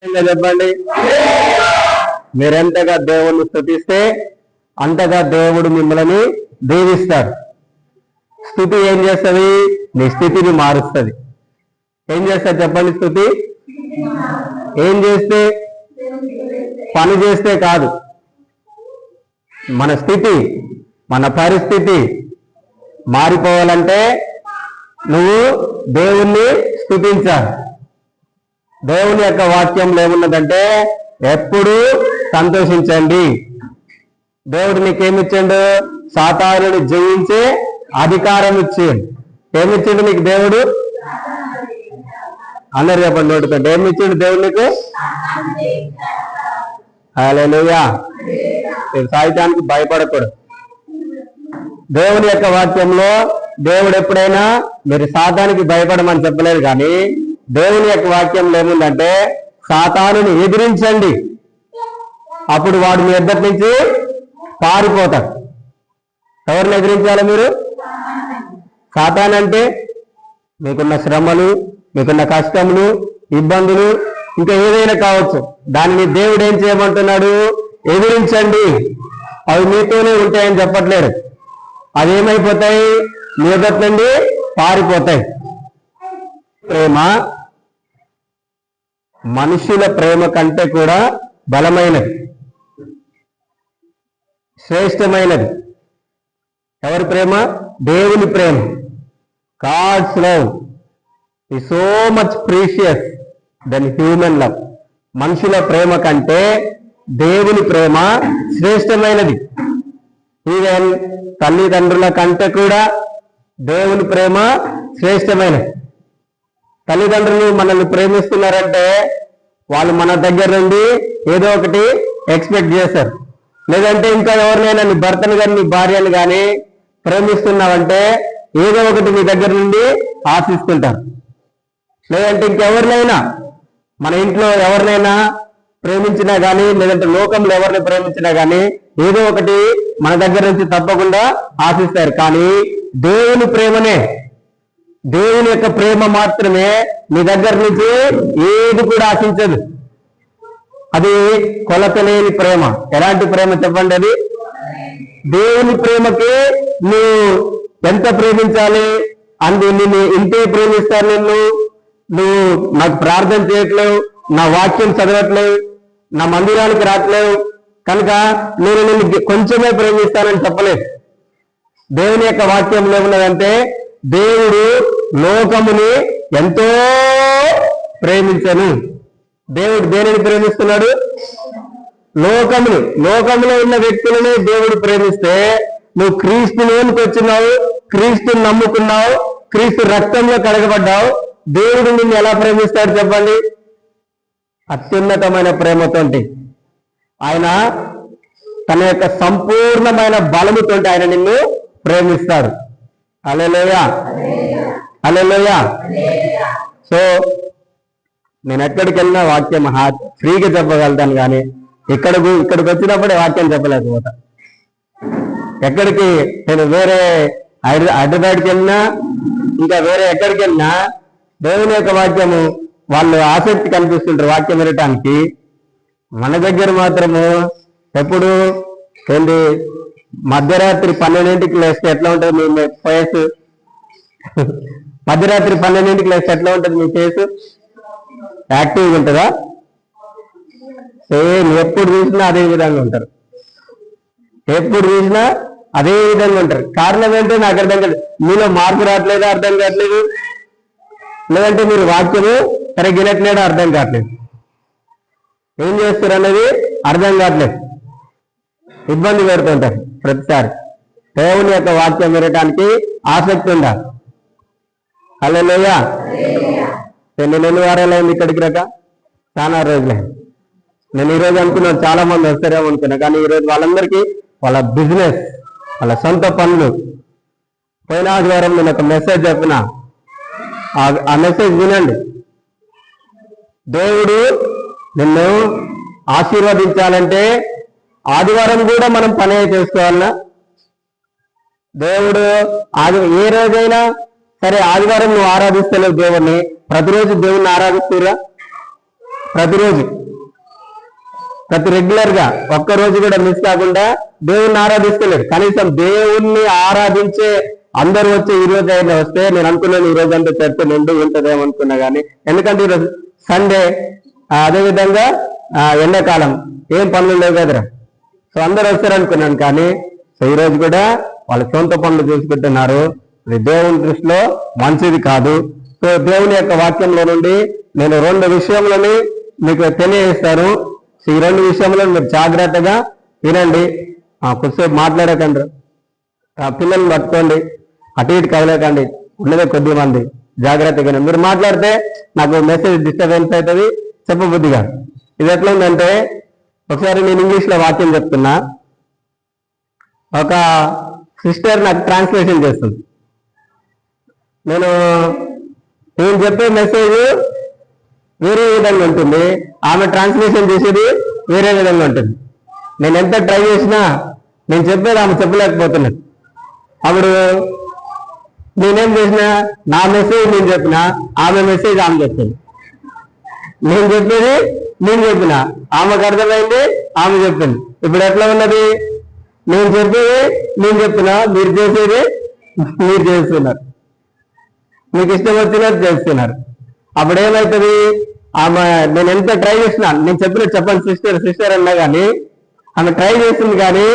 చెప్పండి. మీరెంతగా దేవుణ్ణి స్తుతిస్తే అంతగా దేవుడు మిమ్మల్ని దీవిస్తాడు. స్తుతి ఏం చేస్తుంది? నీ స్థితిని మారుస్తుంది. ఏం చేస్తారు చెప్పండి? స్తుతి ఏం చేస్తే? పని చేస్తే కాదు, మన స్థితి, మన పరిస్థితి మారిపోవాలంటే నువ్వు దేవుణ్ణి స్తుతించాలి. దేవుని యొక్క వాక్యంలో ఏమున్నదంటే ఎప్పుడూ సంతోషించండి. దేవుడు నీకేమిచ్చాడు? సాతానుని జయించే అధికారం ఇచ్చాడు. ఏమిచ్చాడు నీకు దేవుడు? అందరు చెప్పండి నోటితో, ఏమిచ్చాడు దేవుడు నీకు? హల్లెలూయా. సాహిత్యానికి భయపడకూడదు. దేవుని యొక్క వాక్యంలో దేవుడు ఎప్పుడైనా మీరు సాతానికి భయపడమని చెప్పలేదు, కానీ దేవుని యొక్క వాక్యంలో ఏముందంటే సాతానుని ఎదిరించండి, అప్పుడు వాడు మీ ఎద్దరి నుంచి పారిపోతాడు. ఎవరిని ఎదిరించాలి మీరు? సాతాను అంటే మీకున్న శ్రమలు, మీకున్న కష్టములు, ఇబ్బందులు, ఇంకా ఏదైనా కావచ్చు, దానిని దేవుడు ఏం చేయమంటున్నాడు? ఎదిరించండి. అవి మీతోనే ఉంటాయని చెప్పట్లేదు. అవి ఏమైపోతాయి? మీ ఎద్దరి నుండి పారిపోతాయి. ప్రేమ మనుషుల ప్రేమ కంటే కూడా బలమైనది, శ్రేష్టమైనది. ఎవరి ప్రేమ? దేవుని ప్రేమ. God's love is so much precious than human love. మనుషుల ప్రేమ కంటే దేవుని ప్రేమ శ్రేష్టమైనది. ఈవెన్ తల్లిదండ్రుల కంటే కూడా దేవుని ప్రేమ శ్రేష్టమైనది. తల్లిదండ్రులు మనల్ని ప్రేమిస్తున్నారంటే వాళ్ళు మన దగ్గర నుండి ఏదో ఒకటి ఎక్స్పెక్ట్ చేస్తారు. లేదంటే ఇంకా ఎవరినైనా నీ భర్తను కానీ నీ భార్యను కానీ ప్రేమిస్తున్నావంటే ఏదో ఒకటి నీ దగ్గర నుండి ఆశిస్తుంటారు. లేదంటే ఇంకెవరినైనా, మన ఇంట్లో ఎవరినైనా ప్రేమించినా కానీ, లేదంటే లోకంలో ఎవరిని ప్రేమించినా కానీ ఏదో ఒకటి మన దగ్గర నుంచి తప్పకుండా ఆశిస్తారు. కానీ దేవుని ప్రేమనే, దేవుని యొక్క ప్రేమ మాత్రమే నీ దగ్గర నుంచి ఏది కూడా ఆశించదు. అది కొలతలేని ప్రేమ. ఎలాంటి ప్రేమ చెప్పండి? అది దేవుని ప్రేమకి నువ్వు ఎంత ప్రేమించాలి? అందు నిన్ను ఇంతే ప్రేమిస్తాను. నువ్వు నాకు ప్రార్థన చేయట్లేవు, నా వాక్యం చదవట్లేవు, నా మందిరానికి రావట్లేవు కనుక నేను నిన్ను కొంచెమే ప్రేమిస్తానని చెప్పలేదు. దేవుని యొక్క వాక్యంలో ఉన్నదంటే దేవుడు లోకముని ఎంతో ప్రేమించను. దేవుడు దేనిని ప్రేమిస్తున్నాడు? లోకముని. లోకములో ఉన్న వ్యక్తులని దేవుడు ప్రేమిస్తే నువ్వు క్రీస్తులోనికి వచ్చినావు, క్రీస్తుని నమ్ముకున్నావు, క్రీస్తు రక్తంలో కడగబడ్డావు. దేవుడు నిన్ను ఎలా ప్రేమిస్తాడు చెప్పండి? అత్యున్నతమైన ప్రేమతోటి, ఆయన తన యొక్క సంపూర్ణమైన బలముతోటి ఆయన నిన్ను ప్రేమిస్తాడు. హల్లెలూయా, హల్లెలూయా. సో నేను ఎక్కడికి వెళ్ళినా వాక్యం ఫ్రీగా చెప్పగలుగుతాను, కానీ ఇక్కడికి వచ్చినప్పుడే వాక్యం చెప్పలేకపోతా. ఎక్కడికి నేను వేరే హైదరాబాద్కి వెళ్ళినా, ఇంకా వేరే ఎక్కడికి వెళ్ళినా దేవుని యొక్క వాక్యము వాళ్ళు ఆసక్తి కనిపిస్తుంటారు వాక్యం వినటానికి. మన దగ్గర మాత్రము ఎప్పుడు ఏంటి, మధ్యరాత్రి 12ంటికి లేస్తే ఎట్లా ఉంటుంది మీ ఫేస్? మధ్యరాత్రి 12ంటికి లేస్తే ఎట్లా ఉంటుంది మీ ఫేస్? యాక్టివ్గా ఉంటుందా? సేమ్ ఎప్పుడు చూసినా అదే విధంగా ఉంటారు. ఎప్పుడు చూసినా అదే విధంగా ఉంటారు. కారణం ఏంటో నాకు అర్థం కాదు. మీలో మార్పు రావట్లేదా? అర్థం కావట్లేదు. లేదంటే మీరు వాక్యము సరిగ్గా వినట్లేదా? అర్థం కావట్లేదు. ఏం చేస్తారు అనేది అర్థం కావట్లేదు. ఇబ్బంది పెడుతుంటారు ప్రతిసారి. దేవుని యొక్క వాక్యం వినటానికి ఆసక్తి ఉండాలి. హల్లెలూయా. నేను ఎన్ని వారాలైంది ఇక్కడికి రాక? చాలా రోజులే. నేను ఈరోజు అనుకున్నాను చాలా మంది వస్తారేమో అనుకున్నా, కానీ ఈరోజు వాళ్ళందరికీ వాళ్ళ బిజినెస్, వాళ్ళ సొంత పనులు. పోయిన ఆదివారం నేను ఒక మెసేజ్ చెప్పిన, ఆ మెసేజ్ వినండి. దేవుడు నిన్ను ఆశీర్వదించాలంటే ఆదివారం కూడా మనం పని చేసుకోవాలన్నా? దేవుడు ఏ రోజైనా సరే ఆదివారం నువ్వు ఆరాధిస్తలేవు దేవుణ్ణి, ప్రతిరోజు దేవుణ్ణి ఆరాధిస్తురా? ప్రతి రెగ్యులర్ గా ఒక్కరోజు కూడా మిస్ కాకుండా దేవుణ్ణి ఆరాధిస్తలేడు. కనీసం దేవుణ్ణి ఆరాధించే అందరూ వచ్చి ఈ రోజు అయినా వస్తే నేను అనుకున్నాను ఈ రోజు అంతా చర్చ నిండు ఉంటుందేమో అనుకున్నా కానీ, ఎందుకంటే ఈరోజు సండే, అదేవిధంగా ఎండాకాలం ఏం పనులు లేవు కదరా, సో అందరూ వస్తారు అనుకున్నాను. కానీ సో ఈ రోజు కూడా వాళ్ళ సొంత పనులు చూసుకుంటున్నారు. ఇది దేవుని దృష్టిలో మంచిది కాదు. సో దేవుని యొక్క వాక్యంలో నుండి నేను 2 విషయములని మీకు తెలియజేస్తాను. సో ఈ 2 విషయంలో మీరు జాగ్రత్తగా వినండి. కొద్దిసేపు మాట్లాడకండి, పిల్లల్ని పట్టుకోండి, అటు ఇటు కదలేకండి, ఉన్నదే కొద్ది మంది, జాగ్రత్తగా మీరు మాట్లాడితే నాకు మెసేజ్ డిస్టర్బెన్స్ అవుతుంది, చెప్పబుద్ధి కాదు. ఇది ఎట్లా ఉందంటే, ఒకసారి నేను ఇంగ్లీష్లో వాక్యం చెప్తున్నా, ఒక సిస్టర్ నాకు ట్రాన్స్లేషన్ చేస్తుంది. నేను చెప్పే మెసేజ్ వేరే విధంగా ఉంటుంది, ఆమె ట్రాన్స్లేషన్ చేసేది వేరే విధంగా ఉంటుంది. నేను ఎంత ట్రై చేసినా నేను చెప్పేది ఆమె చెప్పలేకపోతున్నాను. అప్పుడు నేనేం చేసినా, నా మెసేజ్ నేను చెప్పిన, ఆమె మెసేజ్ ఆమె చెప్పింది. నేను చెప్పేది నేను చెప్పిన, ఆమెకు అర్థమైంది, ఆమె చెప్పింది. ఇప్పుడు ఎట్లా ఉన్నది, నేను చెప్పేది నేను చెప్పిన, మీరు చేసేది మీరు చేస్తున్నారు, మీకు ఇష్టం వచ్చినట్టు చేస్తున్నారు. అప్పుడు ఏమవుతుంది, ఆమె నేను ఎంత ట్రై చేసినా, నేను చెప్పండి సిస్టర్ అన్నా కానీ ఆమె ట్రై చేస్తుంది, కానీ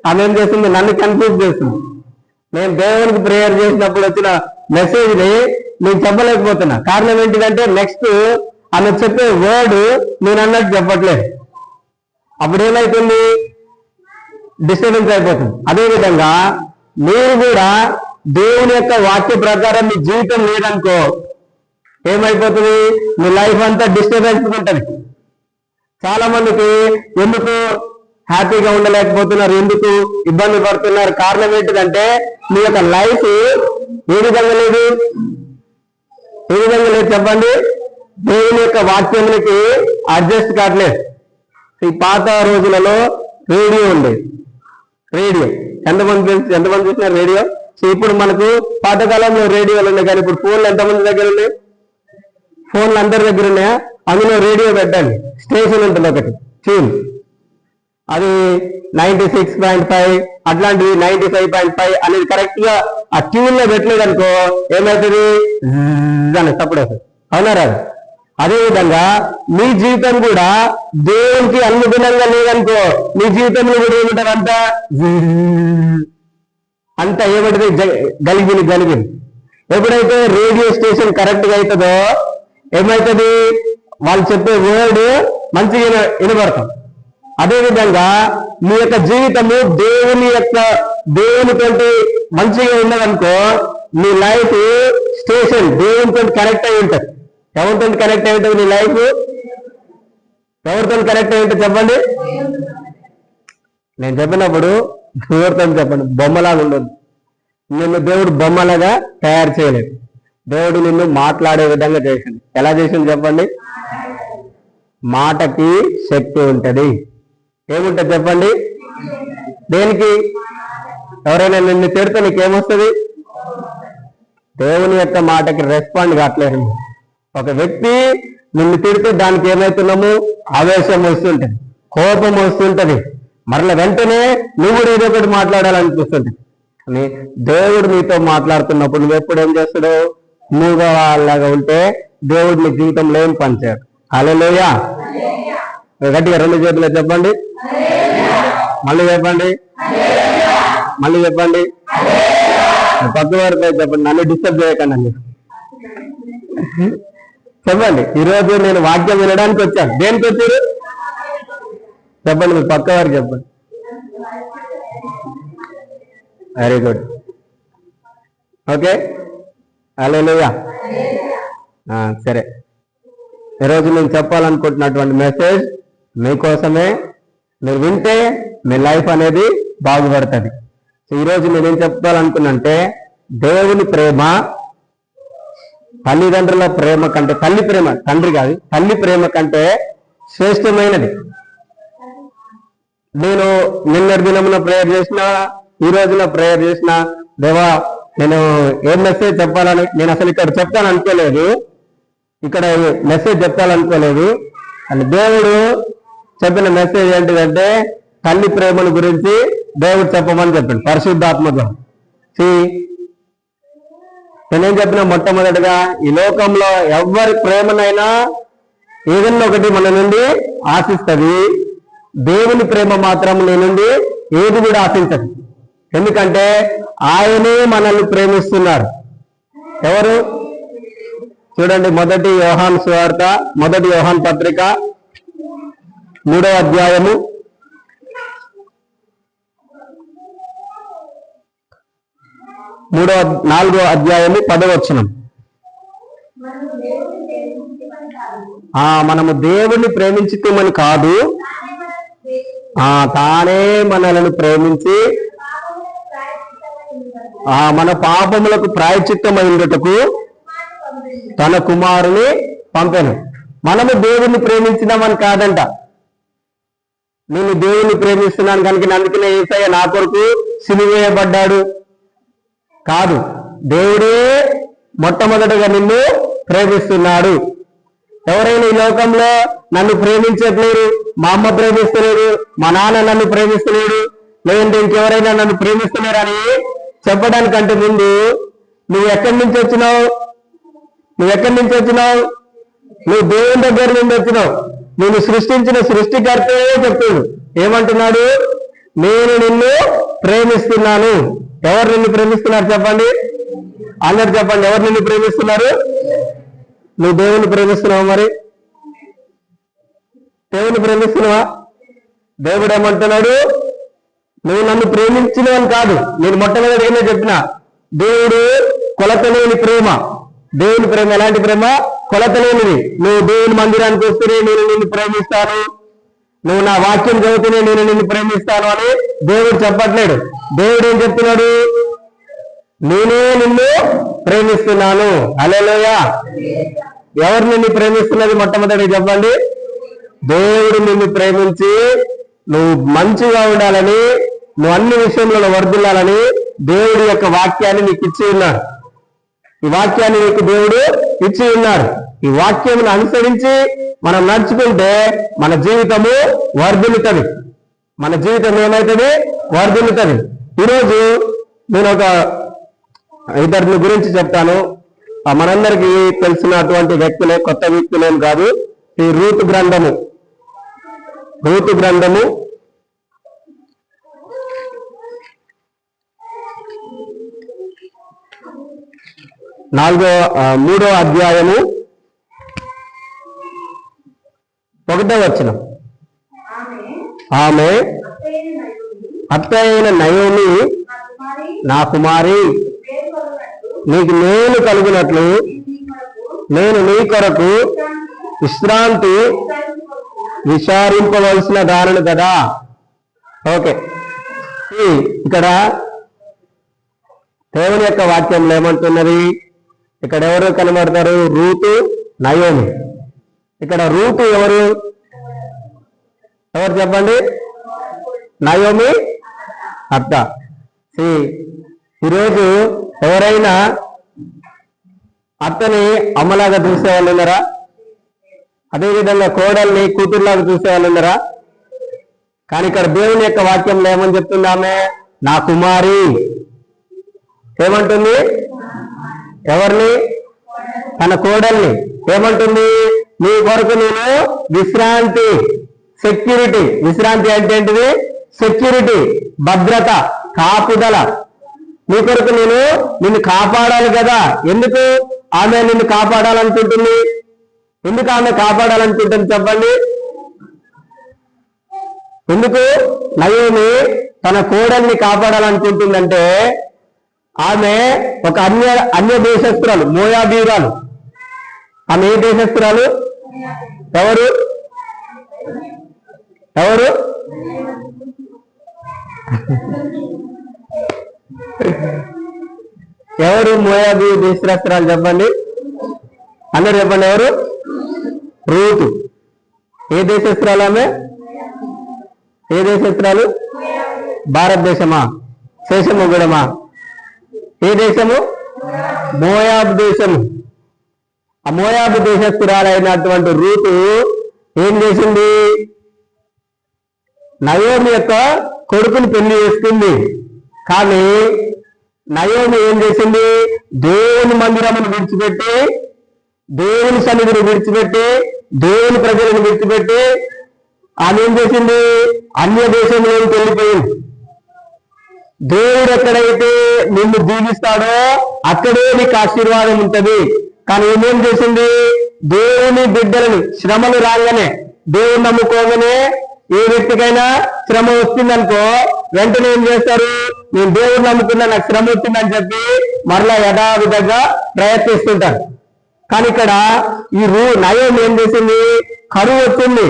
ఆమె ఏం చేస్తుంది, నన్ను కన్ఫ్యూజ్ చేస్తుంది. నేను దేవునికి ప్రేయర్ చేసినప్పుడు వచ్చిన మెసేజ్ ని నేను చెప్పలేకపోతున్నా. కారణం ఏంటిదంటే, నెక్స్ట్ ఆమె చెప్పే వర్డ్ నేను అన్నట్టు చెప్పట్లేదు. అప్పుడు ఏమైతుంది, డిస్టర్బెన్స్ అయిపోతుంది. అదేవిధంగా మీరు కూడా దేవుని యొక్క వాక్య ప్రకారం మీ జీవితం లేదనుకో, ఏమైపోతుంది, మీ లైఫ్ అంతా డిస్టర్బెన్స్ ఉంటుంది. చాలా మందికి ఎందుకు హ్యాపీగా ఉండలేకపోతున్నారు, ఎందుకు ఇబ్బంది పడుతున్నారు, కారణం ఏంటిదంటే మీ యొక్క లైఫ్ ఏ విధంగా లేదు, చెప్పండి, దేవుని యొక్క వాక్యానికి అడ్జస్ట్ కావట్లేదు. ఈ పాత రోజులలో రేడియో ఉండేది. రేడియో ఎంతమంది చూసినారు రేడియో? సో ఇప్పుడు మనకు పాతకాలంలో రేడియోలు ఉన్నాయి, కానీ ఇప్పుడు ఫోన్లు ఎంతమంది దగ్గర ఉన్నాయి? ఫోన్లు అందరి దగ్గర ఉన్నాయా? అందులో రేడియో పెట్టండి, స్టేషన్ ఉంటుంది ఒకటి ట్యూన్, అది 96.5 అట్లాంటివి 95.5 అనేది కరెక్ట్ గా ఆ ట్యూన్ లో పెట్టలేదు అనుకో, ఏమవుతుంది, అని సప్పుడు అవుతుంది. అవునా రాదు? అదేవిధంగా మీ జీవితం కూడా దేవునికి అనుగుణంగా లేదనుకో, మీ జీవితంలో కూడా ఏమిటారు, అంతా ఏమంటది, గలిగింది. ఎప్పుడైతే రేడియో స్టేషన్ కరెక్ట్ గా అవుతుందో ఏమవుతుంది, వాళ్ళు చెప్పే వర్డ్ మంచిగా వినబడతాం. అదేవిధంగా మీ యొక్క జీవితము దేవునితో మంచిగా ఉన్నదనుకో, మీ లైఫ్ స్టేషన్ దేవునితో కనెక్ట్ అయి ఉంటుంది. ఎవరితో కనెక్ట్ అయి ఉంటుంది మీ లైఫ్? ఎవరితో కనెక్ట్ అయి ఉంటుంది చెప్పండి? నేను చెప్పినప్పుడు ఎవరితో చెప్పండి, బొమ్మలాగా ఉండదు. నిన్ను దేవుడు బొమ్మలాగా తయారు చేయలేదు. దేవుడు నిన్ను మాట్లాడే విధంగా చేసింది. ఎలా చేసింది చెప్పండి? మాటకి శక్తి ఉంటుంది. ఏముంటుంది చెప్పండి? దేనికి? ఎవరైనా నిన్ను తిడితే నీకేమొస్తుంది? దేవుని యొక్క మాటకి రెస్పాండ్ కావట్లేదు. ఒక వ్యక్తి నిన్ను తిడితే దానికి ఏమవుతున్నాము, ఆవేశం వస్తుంటది, కోపం వస్తుంటది, మరల వెంటనే నువ్వు కూడా ఏదో ఒకటి మాట్లాడాలనిపిస్తుంది. కానీ దేవుడు నీతో మాట్లాడుతున్నప్పుడు నువ్వు ఎప్పుడు ఏం చేస్తాడు, నువ్వు వాళ్ళగా ఉంటే దేవుడు నీ జీవితంలో ఏం పనిచేయడు. హల్లెలూయా. గట్టిగా 2 చేతులు చెప్పండి, మళ్ళీ చెప్పండి, పక్క వారిపై చెప్పండి, నన్ను డిస్టర్బ్ చేయకండి. చెప్పండి, ఈరోజు నేను వాక్యం వినడానికి వచ్చాను. దేనికి వచ్చారు చెప్పండి, మీ పక్క వారికి చెప్పండి. వెరీ గుడ్, ఓకే, హల్లెలూయా. సరే, ఈరోజు నేను చెప్పాలనుకుంటున్నటువంటి మెసేజ్ మీకోసమే. మీరు వింటే మీ లైఫ్ అనేది బాగుపడుతుంది. సో ఈరోజు నేనేం చెప్పాలనుకున్నంటే, దేవుని ప్రేమ తల్లిదండ్రుల ప్రేమ కంటే, తండ్రి కాదు, తల్లి ప్రేమ కంటే శ్రేష్టమైనది. నేను నిన్నటి దినమున ప్రేయర్ చేసిన, ఈ రోజున ప్రేయర్ చేసిన, దేవా నేను ఏం మెసేజ్ చెప్పాలని నేను అసలు ఇక్కడ చెప్తాను అనుకోలేదు, ఇక్కడ మెసేజ్ చెప్పాలనుకోలేదు. అని దేవుడు చెప్పిన మెసేజ్ ఏంటిదంటే తల్లి ప్రేమల గురించి దేవుడు చెప్పమని చెప్పాడు పరిశుద్ధాత్మగా. నేనేం చెప్పిన మొట్టమొదటిగా ఈ లోకంలో ఎవరి ప్రేమనైనా ఏదన్నా ఒకటి మన నుండి ఆశిస్తుంది, దేవుని ప్రేమ మాత్రం నీ నుండి ఏది కూడా ఆశించదు. ఎందుకంటే ఆయనే మనల్ని ప్రేమిస్తున్నారు. ఎవరు? చూడండి, మొదటి యోహాను సువార్త, మొదటి యోహాను పత్రిక 3వ అధ్యాయము 4వ అధ్యాయము 10వ వచనం. మనము దేవుణ్ణి ప్రేమించుతామని కాదు, తానే మనలను ప్రేమించి మన పాపములకు ప్రాయశ్చిత్తమైనటకు తన కుమారుని పంపెను. మనము దేవుణ్ణి ప్రేమించినామని కాదంట. నేను దేవుణ్ణి ప్రేమిస్తున్నాను కనుక అందుకనే యేసయ్య నా కొరకు సిలువేయబడ్డాడు కాదు. దేవుడే మొట్టమొదటిగా నిన్ను ప్రేమిస్తున్నాడు. ఎవరైనా ఈ లోకంలో నన్ను ప్రేమించట్లేరు, మా అమ్మ ప్రేమిస్తలేడు, మా నాన్న నన్ను ప్రేమిస్తలేడు, లేదంటే ఇంకెవరైనా నన్ను ప్రేమిస్తున్నారు అని చెప్పడానికంటే ముందు నువ్వు ఎక్కడి నుంచి వచ్చినావు? నువ్వు దేవుని దగ్గర నుండి వచ్చినావు. నేను సృష్టించిన సృష్టికర్తే చెప్తాడు. ఏమంటున్నాడు? నేను నిన్ను ప్రేమిస్తున్నాను. ఎవరు నిన్ను ప్రేమిస్తున్నారు చెప్పండి, అందరు చెప్పండి. ఎవరు నిన్ను ప్రేమిస్తున్నారు? నువ్వు దేవుని ప్రేమిస్తున్నావా? మరి దేవుని ప్రేమిస్తున్నావా? దేవుడు ఏమంటున్నాడు? నువ్వు నన్ను ప్రేమించినవని కాదు. నేను మొట్టమొదటి ఏమో చెప్పిన, దేవుడు కొలతలేని ప్రేమ. దేవుని ప్రేమ ఎలాంటి ప్రేమ? కొలతలేనిది. నువ్వు దేవుని మందిరానికి వస్తేనే నేను నిన్ను ప్రేమిస్తాను, నువ్వు నా వాక్యం చదివితేనే నేను నిన్ను ప్రేమిస్తాను అని దేవుడు చెప్పట్లేడు. దేవుడు ఏం చెప్తున్నాడు? నేనే నిన్ను ప్రేమిస్తున్నాను. హల్లెలూయా. ఎవరు నిన్ను ప్రేమిస్తున్నది? మొట్టమొదటి చెప్పండి. దేవుడు నిన్ను ప్రేమించి నువ్వు మంచిగా ఉండాలని, నువ్వు అన్ని విషయంలో వర్ధిల్లాలని దేవుడి యొక్క వాక్యాన్ని నీకు ఇచ్చి ఉన్నాడు. ఈ వాక్యాన్ని నీకు దేవుడు ఇచ్చి ఉన్నాడు. ఈ వాక్యమును అనుసరించి మనం నడుచుకుంటే మన జీవితము వర్ధిల్లుతుంది. మన జీవితం ఏమవుతుంది? వర్ధిల్లుతుంది. ఈరోజు నేను ఒక ఇద్దరిని గురించి చెప్తాను. మనందరికీ తెలిసినటువంటి వ్యక్తులే, కొత్త వ్యక్తులేం కాదు. ఈ రూతు గ్రంథము 3వ అధ్యాయము 1వ వచనం. ఆమె అత్త అయిన నయోమి, నా కుమారి, నీకు నేను కలుగునట్లు నేను నీ కొరకు విశ్రాంతి విచారింపవలసిన దానిని కదా. ఓకే, ఇక్కడ దేవుని యొక్క వాక్యంలో ఏమంటున్నది? ఇక్కడ ఎవరు కనబడతారు? Ruth, Naomi. ఇక్కడ రూతు ఎవరు చెప్పండి? నయోమి అత్త. ఈరోజు ఎవరైనా అత్తని అమ్మలాగా చూసేవాళ్ళు ఉన్నారా? అదేవిధంగా కోడల్ని కూతురులాగా చూసేవాళ్ళు ఉన్నారా? కానీ ఇక్కడ దేవుని యొక్క వాక్యంలో ఏమని చెప్తుంది? ఆమె నా కుమారి. ఏమంటుంది? ఎవరిని? తన కోడల్ని. ఏమంటుంది? నీ కొరకు నేను విశ్రాంతి, సెక్యూరిటీ. విశ్రాంతి అంటే ఏంటిది? సెక్యూరిటీ, భద్రత, కాపుదల. నీ కొరకు నేను నిన్ను కాపాడాలి కదా. ఎందుకు ఆమె నిన్ను కాపాడాలనుకుంటుంది? ఎందుకు ఆమె కాపాడాలనుకుంటుంది చెప్పండి? ఎందుకు నయోమి తన కోడల్ని కాపాడాలనుకుంటుందంటే, ఆమె ఒక అన్య దేశస్తురాలు, మోయాబీరాలు. ఆమె ఏ దేశస్తురాలు? ఎవరు ఎవరు మోయాబీ దేశస్తురాలు చెప్పండి, అందరు చెప్పండి. ఎవరు? రూతు. ఏ దేశస్తురాలు ఆమె? ఏ దేశస్తురాలు? భారతదేశమా? శేషము గుడమా? ఏ దేశము? మోయాబు దేశము. ఆ మోయాబు దేశస్తురాలైనటువంటి రూతు ఏం చేసింది? నయోమి యొక్క కొడుకుని పెళ్లి చేసుకుంది. కానీ నయోమి ఏం చేసింది? దేవుని మందిరమును విడిచిపెట్టి, దేవుని సన్నిధిని విడిచిపెట్టి, దేవుని ప్రజలను విడిచిపెట్టి ఆమె ఏం చేసింది? అన్య దేశంలోకి వెళ్ళిపోయింది. దేవుడు ఎక్కడైతే నిన్ను దీవిస్తాడో అక్కడే నీకు ఆశీర్వాదం ఉంటుంది. కానీ ఏమేం చేసింది? దేవుని బిడ్డలను శ్రమలు రాగానే, దేవుని నమ్ముకోగానే ఏ వ్యక్తికైనా శ్రమ వస్తుందనుకో వెంటనే ఏం చేస్తారు? నేను దేవుడు నమ్ముకున్నా, నాకు శ్రమ వచ్చిందని చెప్పి మరలా యథావిధంగా ప్రయత్నిస్తుంటారు. కానీ ఇక్కడ ఈ నయోమి ఏం చేసింది? కరువు వచ్చింది.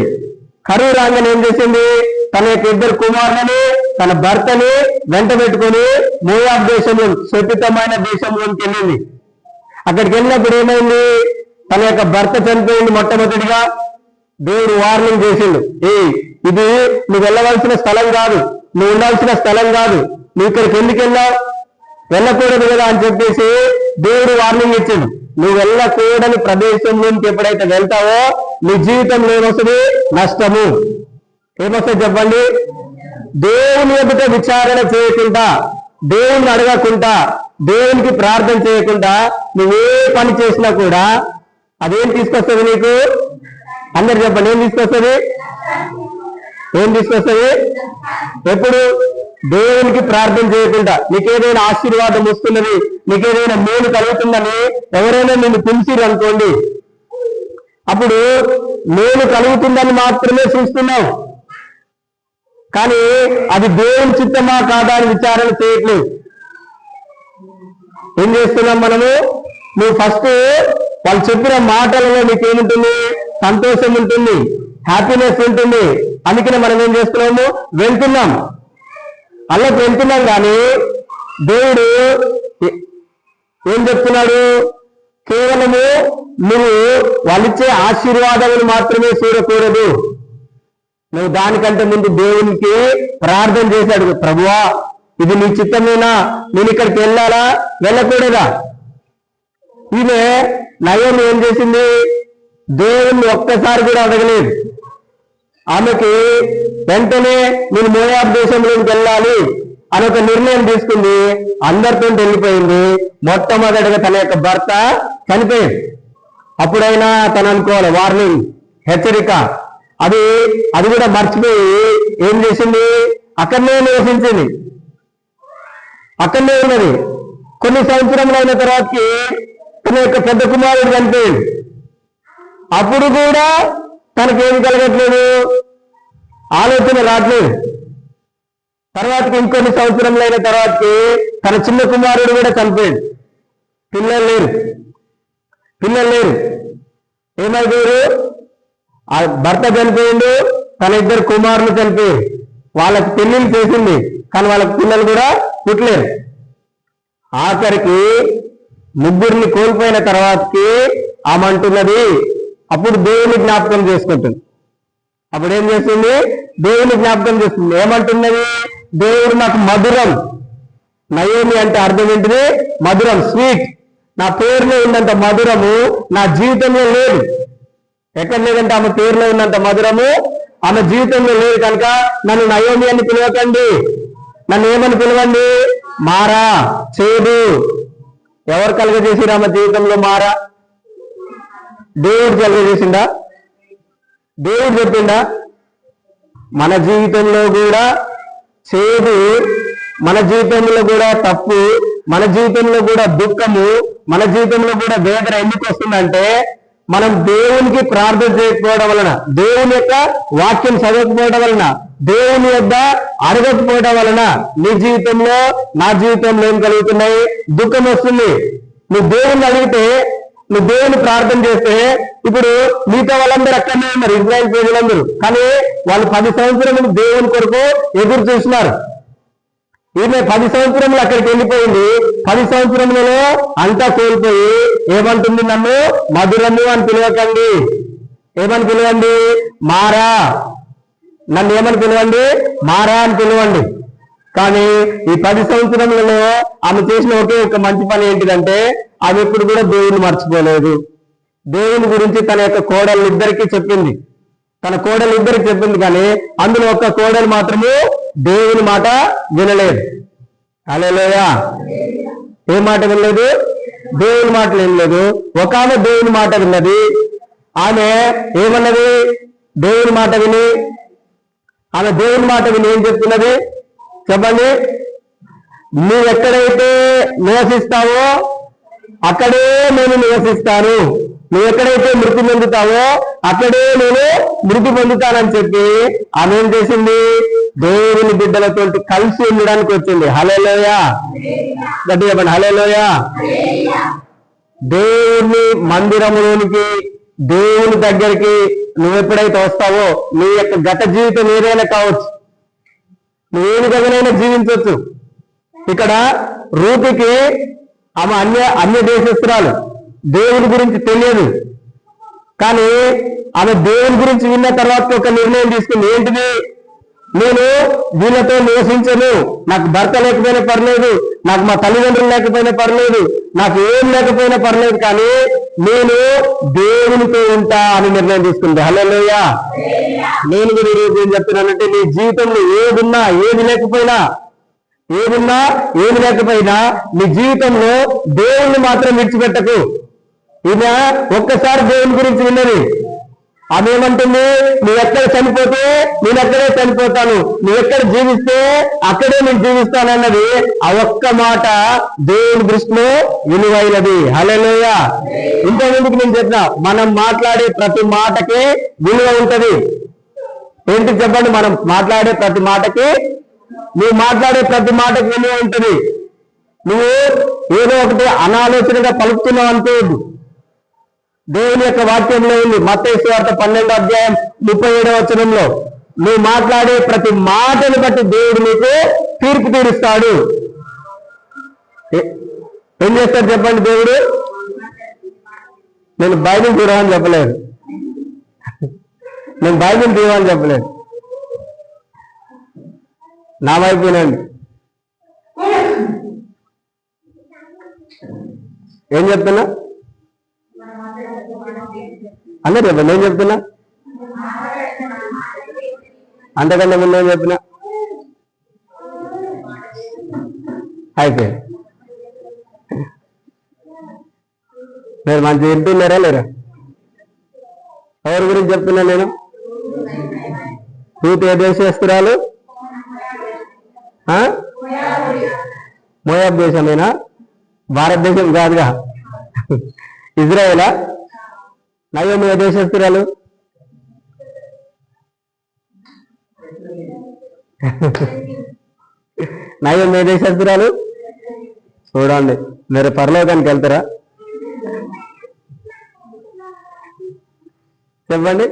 కరువు రాగానే ఏం చేసింది? తన యొక్క 2 కుమారులని, తన భర్తని వెంట పెట్టుకుని మోయాబు దేశంలో, శపితమైన దేశంలోకి వెళ్ళింది. అక్కడికి వెళ్ళినప్పుడు ఏమైంది? తన యొక్క భర్త చనిపోయింది. మొట్టమొదటిగా దేవుడు వార్నింగ్ చేసిండు, ఇది నువ్వు వెళ్ళవలసిన స్థలం కాదు, నువ్వు ఉండాల్సిన స్థలం కాదు, నువ్వు ఇక్కడికి ఎందుకు వెళ్ళావు, వెళ్ళకూడదు కదా అని చెప్పేసి దేవుడు వార్నింగ్ ఇచ్చిండు. నువ్వు వెళ్ళకూడని ప్రదేశంలోకి ఎప్పుడైతే వెళ్తావో నీ జీవితంలో ఏమొస్తుంది? నష్టము. ఏమొస్తుంది చెప్పండి? దేవుని ఎదుట విచారణ చేయకుండా, దేవుని అడగకుండా, దేవునికి ప్రార్థన చేయకుండా నువ్వే పని చేసినా కూడా అదేం తీసుకొస్తుంది నీకు? అందరు చెప్పండి, ఏం తీసుకొస్తుంది? ఏం తీసుకొస్తుంది? ఎప్పుడు దేవునికి ప్రార్థన చేయకుండా, నీకేదైనా ఆశీర్వాదం వస్తున్నది, నీకేదైనా మేలు కలుగుతుందని ఎవరైనా నిన్ను పిలిచిరు అనుకోండి, అప్పుడు మేలు కలుగుతుందని మాత్రమే చూస్తున్నావు. కానీ అది దేవుని చిత్తమా కాదా అని విచారణ చేయట్లేదు. ఏం చేస్తున్నాం మనము? నువ్వు ఫస్ట్ వాళ్ళు చెప్పిన మాటలలో నీకేముంటుంది? సంతోషం ఉంటుంది, హ్యాపీనెస్ ఉంటుంది. అందుకనే మనం ఏం చేస్తున్నాము? వెళ్తున్నాం, అల్లకి వెళ్తున్నాం. కానీ దేవుడు ఏం చెప్తున్నాడు? కేవలము నువ్వు వాళ్ళిచ్చే ఆశీర్వాదాలను మాత్రమే చూడకూడదు. నువ్వు దానికంటే ముందు దేవునికి ప్రార్థన చేశాడు, ప్రభువా ఇది నీ చిత్తమేనా, నేను ఇక్కడికి వెళ్ళాలా వెళ్ళకూడదా? ఈమె నయోమి ఏం చేసింది? దేవుణ్ణి ఒక్కసారి కూడా అడగలేదు. ఆమెకి వెంటనే నేను మోయాబు దేశంలోకి వెళ్ళాలి అని ఒక నిర్ణయం తీసుకుంది. అందరితో వెళ్ళిపోయింది. మొట్టమొదటిగా తన యొక్క భర్త చనిపోయింది. అప్పుడైనా తను అనుకోవాలి వార్నింగ్, హెచ్చరిక. అది కూడా మర్చిపోయి ఏం చేసింది? అక్కడనే నివసించింది, అక్కడనే ఉన్నది. కొన్ని సంవత్సరములైన తర్వాతకి తన యొక్క పెద్ద కుమారుడు చనిపోయింది. అప్పుడు కూడా తనకేమి కలగట్లేదు, ఆలోచన రావట్లేదు. తర్వాతకి ఇంకొన్ని సంవత్సరములైన తర్వాతకి తన చిన్న కుమారుడు కూడా చనిపోయింది. పిల్లలు లేరు. ఏమైపోయారు? ఆ భర్త చనిపోయిండు, తన 2 కుమారులు చనిపోయారు. వాళ్ళకి పెళ్లిళ్ళు చేసింది, కానీ వాళ్ళకి పిల్లలు కూడా పుట్టలేరు. ఆఖరికి 3 కోల్పోయిన తర్వాతకి ఆమె అంటున్నది, అప్పుడు దేవుని జ్ఞాపకం చేసుకుంటుంది. అప్పుడు ఏం చేస్తుంది? దేవుని జ్ఞాపకం చేస్తుంది. ఏమంటున్నది? దేవుడు నాకు మధురం. నయోమి అంటే అర్థం ఏంటిది? మధురం, స్వీట్. నా పేరులో ఉన్నంత మధురము నా జీవితంలో లేదు. ఎక్కడ లేదంటే ఆమె పేరులో ఉన్నంత మధురము ఆమె జీవితంలో లేదు. కనుక నన్ను నయోమి అని పిలవకండి, నన్ను ఏమని పిలవండి? మారా, చేదు. ఎవరు కలుగజేసిరు ఆమె జీవితంలో మారా? దేవుడు కలుగజేసిందా? దేవుడు చెప్పిందా? మన జీవితంలో కూడా చేదు, మన జీవితంలో కూడా తప్పు, మన జీవితంలో కూడా దుఃఖము, మన జీవితంలో కూడా వేదన ఎందుకు వస్తుందంటే మనం దేవునికి ప్రార్థన చేయకపోవడం వలన, దేవుని యొక్క వాక్యం చదవకపోవడం వలన, దేవుని యొక్క అడగకపోవడం వలన నీ జీవితంలో, నా జీవితంలో ఏం కలుగుతున్నాయి? దుఃఖం వస్తుంది. నువ్వు దేవుని అడిగితే, నువ్వు దేవుని ప్రార్థన చేస్తే, ఇప్పుడు మిగతా వాళ్ళందరూ అక్కడనే ఉన్నారు, ఇజ్రాయెల్ ప్రజలందరూ. కానీ వాళ్ళు 10 సంవత్సరములు దేవుని కొరకు ఎదురు చూస్తున్నారు. ఈమె 10 సంవత్సరములు అక్కడికి వెళ్ళిపోయింది. 10 సంవత్సరములలో అంతా కోల్పోయి ఏమంటుంది? నన్ను మధురము అని పిలవకండి, ఏమని పిలవండి? మారా. నన్ను ఏమని పిలవండి? మారా అని పిలవండి. కానీ ఈ 10 సంవత్సరములలో ఆమె చేసిన ఒకే ఒక మంచి పని ఏంటిదంటే, ఆమె ఎప్పుడు కూడా దేవుని మర్చిపోలేదు. దేవుని గురించి తన యొక్క కోడళ్ళిద్దరికీ చెప్పింది. తన కోడలు ఇద్దరికి చెప్పింది, కానీ అందులో ఒక్క కోడలు మాత్రము దేవుని మాట వినలేదు. హల్లెలూయా. ఏ మాట వినలేదు? దేవుని మాటలు వినలేదు. ఒక ఆమె దేవుని మాట విన్నది. ఆమె ఏమన్నది? దేవుని మాట విని ఆమె దేవుని మాట విని ఏం చెప్తున్నది చెప్పండి? నువ్వు ఎక్కడైతే నివసిస్తావో అక్కడే నేను నివసిస్తాను, నువ్వు ఎక్కడైతే మృతి పొందుతావో అక్కడే నేను మృతి పొందుతానని చెప్పి ఆమె ఏం చేసింది? దేవుని బిడ్డలతో కలిసి ఉండడానికి వచ్చింది. హల్లెలూయా. గట్టిగా చెప్పండి హల్లెలూయా. దేవుని మందిరంలోనికి, దేవుని దగ్గరికి నువ్వు ఎప్పుడైతే వస్తావో నీ యొక్క గత జీవితం ఏదైనా కావచ్చు, నువ్వు ఏ విధంగానైనా జీవించవచ్చు. ఇక్కడ రూతుకి ఆమె అన్య దేశస్తురాలు, దేవుని గురించి తెలియదు. కానీ ఆమె దేవుని గురించి విన్న తర్వాత ఒక నిర్ణయం తీసుకుంది. ఏంటిది? నేను వీళ్ళతో నివసించను, నాకు భర్త లేకపోయినా పర్లేదు, నాకు మా తల్లిదండ్రులు లేకపోయినా పర్లేదు, నాకు ఏం లేకపోయినా పర్లేదు, కానీ నేను దేవునితో ఉంటా అని నిర్ణయం తీసుకుంది. హల్లెలూయా. నేను కూడా ఈరోజు ఏం చెప్తున్నానంటే, నీ జీవితంలో ఏదున్నా ఏది లేకపోయినా నీ జీవితంలో దేవుణ్ణి మాత్రం విడిచిపెట్టకు. ఈమె ఒక్కసారి దేవుని గురించి విన్నది. ఆమె ఏమంటుంది? నువ్వు ఎక్కడ చనిపోతే నేను అక్కడే చనిపోతాను, నువ్వు ఎక్కడ జీవిస్తే అక్కడే నేను జీవిస్తాను అన్నది. ఆ ఒక్క మాట దేవుని దృష్టిలో విలువైనది. హల్లెలూయా. ఇంతమందికి నేను చెప్పిన, మనం మాట్లాడే ప్రతి మాటకి విలువ ఉంటది. ఏంటి చెప్పండి? మనం మాట్లాడే ప్రతి మాటకి, నువ్వు మాట్లాడే ప్రతి మాటకి విలువ ఉంటుంది. నువ్వు ఏదో ఒకటి అనాలోచనగా పలుకుతున్నావు అనుకోవద్దు. దేవుని యొక్క వాక్యంలో ఉంది, మత్తయి సువార్త 12వ అధ్యాయం 37వ వచనంలో, నువ్వు మాట్లాడే ప్రతి మాటను బట్టి దేవుడు నీకు తీర్పు తీరుస్తాడు. ఏం చేస్తాడు చెప్పండి దేవుడు? నేను బైబిల్ చూడమని చెప్పలేదు, నేను బైబిల్ తీయమని చెప్పలేదు. నా వైపు వినండి. ఏం చెప్తున్నా? అందరు చెప్పండి. ఏం చెప్తున్నా? అంతకంటే ముందు ఏం చెప్పినా? అయిపోయింది. మీరు మంచిగా వింటున్నారా లేరా? ఎవరి గురించి చెప్తున్నా నేను? రూతు ఏ దేశస్తురాలు? మోయాబ్ దేశమేనా? భారతదేశం కాదుగా, ఇజ్రాయేలా? నయోమి ఏ దేశస్తురాలు? నయోమి ఏ దేశస్తురాలు? చూడండి, మీరు పరలోకానికి వెళ్తారా? చెప్పండి,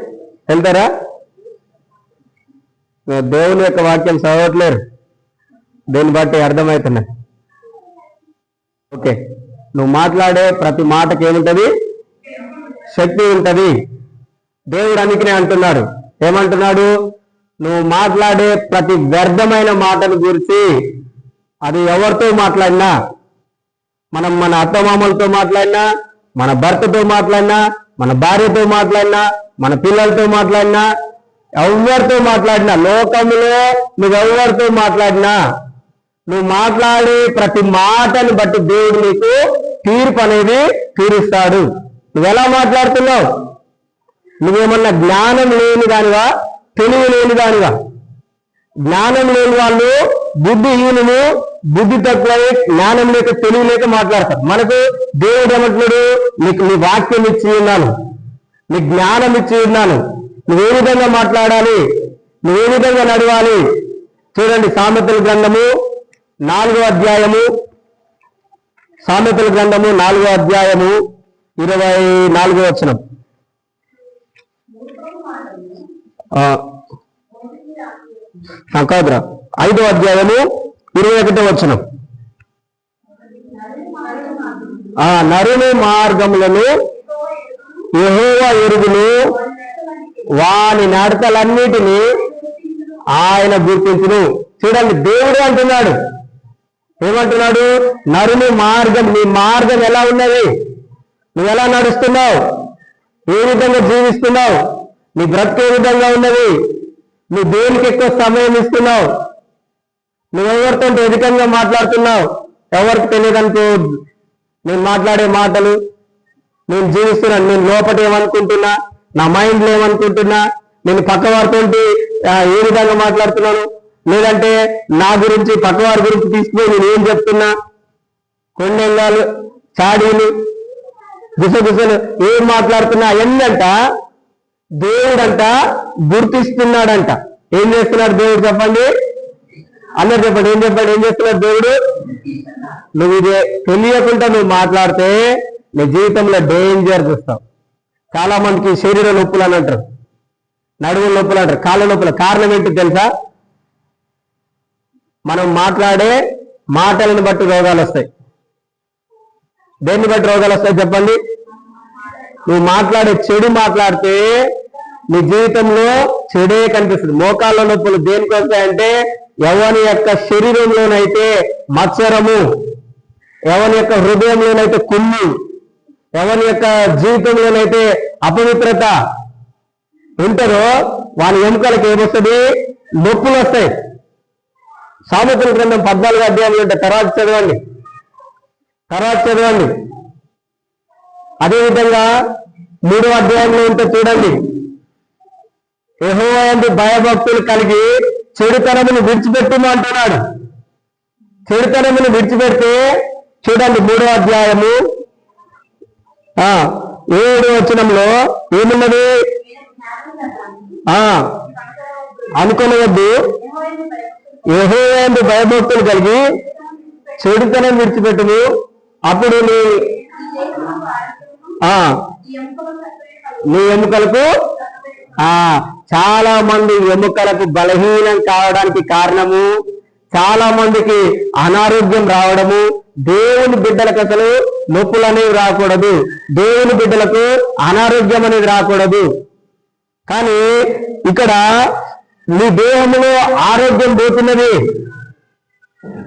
వెళ్తారా? దేవుని యొక్క వాక్యం చదవట్లేరు, దేన్ని బట్టి అర్థమవుతున్నాయి. ఓకే, నువ్వు మాట్లాడే ప్రతి మాటకి ఏముంటది? శక్తి ఉంటది. దేవుడు అందుకనే అంటున్నాడు, ఏమంటున్నాడు? నువ్వు మాట్లాడే ప్రతి వ్యర్థమైన మాటను గురించి, అది ఎవరితో మాట్లాడినా, మనం మన అత్తమామలతో మాట్లాడినా, మన భర్తతో మాట్లాడినా, మన భార్యతో మాట్లాడినా, మన పిల్లలతో మాట్లాడినా, ఎవరితో మాట్లాడినా, లోకంలో నువ్వెవరితో మాట్లాడినా, నువ్వు మాట్లాడే ప్రతి మాటను బట్టి దేవుడు నీకు తీర్పు అనేది తీరుస్తాడు. నువ్వెలా మాట్లాడుతున్నావు? నువ్వేమన్నా జ్ఞానం లేని దానివా, తెలివి లేని దానివా? జ్ఞానం లేని వాళ్ళు బుద్ధిహీనము, బుద్ధి తక్కువ, జ్ఞానం లేక తెలివి లేక మాట్లాడతారు. మనకు దేవుడు ఏమంటున్నాడు? నీకు నీ వాక్యం ఇచ్చి ఉన్నాను, నీ జ్ఞానం ఇచ్చి ఉన్నాను, నువ్వే విధంగా మాట్లాడాలి, నువ్వే విధంగా నడవాలి. చూడండి, సామెతల గ్రంథము 4వ అధ్యాయము, సామెతల గ్రంథము 4వ అధ్యాయము 24వ వచనం. కాదురా, 5వ అధ్యాయము 21వ వచనం. నరుని మార్గములను యెహోవా ఎరుగును, వాని నడతలన్నిటినీ ఆయన గుర్తించును. చూడండి, దేవుడు అంటున్నాడు, ఏమంటున్నాడు? నరుని మార్గం, నీ మార్గం ఎలా ఉన్నది? నువ్వు ఎలా నడుస్తున్నావు? ఏ విధంగా జీవిస్తున్నావు? నీ బ్రతుకు ఏ విధంగా ఉన్నది, నువ్వు దేనికి ఎక్కువ సమయం ఇస్తున్నావు, నువ్వు ఎవరితో అధికంగా మాట్లాడుతున్నావు, ఎవరికి తెలియదనుకోవద్దు. నేను మాట్లాడే మాటలు, నేను జీవిస్తున్నాను, నేను లోపల ఏమనుకుంటున్నా, నా మైండ్లో ఏమనుకుంటున్నా, నేను పక్కవారితో ఏ విధంగా మాట్లాడుతున్నాను, లేదంటే నా గురించి పక్కవారి గురించి తీసుకుని నేను ఏం చెప్తున్నా, కొండెంగాలు చాడీలు గుసగుసలు ఏం మాట్లాడుతున్నా ఎన్నంట దేవుడంట గుర్తిస్తున్నాడంట. ఏం చేస్తున్నాడు దేవుడు చెప్పండి, అందరు చెప్పండి, ఏం చేస్తున్నాడు దేవుడు? నువ్వు ఇదే తెలియకుండా నువ్వు మాట్లాడితే నీ జీవితంలో డేంజర్ చూస్తావు. చాలా మందికి శరీర నొప్పులు అని అంటారు, నడుము నొప్పులు అంటారు, కాళ్ళ నొప్పులు. కారణం ఏంటి తెలుసా? మనం మాట్లాడే మాటలను బట్టి రోగాలు వస్తాయి. దేన్ని బట్టి రోగాలు వస్తాయి చెప్పండి? నువ్వు మాట్లాడే చెడు మాట్లాడితే నీ జీవితంలో చెడే కనిపిస్తుంది. మోకాళ్ళ నొప్పులు దేనికి వస్తాయంటే ఎవరి యొక్క శరీరంలోనైతే మత్సరము, ఎవరి యొక్క హృదయంలోనైతే కుళ్ళు, ఎవరి యొక్క జీవితంలోనైతే అపవిత్రత ఉంటారో వాని ఎముకలకు ఏమొస్తుంది? నొప్పులు వస్తాయి. సామెతల గ్రంథం 14వ అధ్యాయంలో ఉంటాయి, తర్వాత చదవండి. అదేవిధంగా 3వ అధ్యాయంలో ఉంటే చూడండి, యెహోవా యందు భయభక్తులు కలిగి చెడుతనమును విడిచిపెట్టుము అంటున్నాడు. చెడుతనమును విడిచిపెడితే చూడండి 3వ అధ్యాయము 7వ వచనంలో ఏమున్నది? అనుకొనవద్దు, యెహోవా యందు భయభక్తులు కలిగి చెడుతనం విడిచిపెట్టుము, అప్పుడు నీ ఎముకలకు చాలా మంది ఎముకలకు బలహీనం కావడానికి కారణము, చాలా మందికి అనారోగ్యం రావడము. దేవుని బిడ్డలకు అసలు నొప్పులు అనేవి రాకూడదు, దేవుని బిడ్డలకు అనారోగ్యం అనేది రాకూడదు. కానీ ఇక్కడ నీ దేహంలో ఆరోగ్యం పోతున్నది,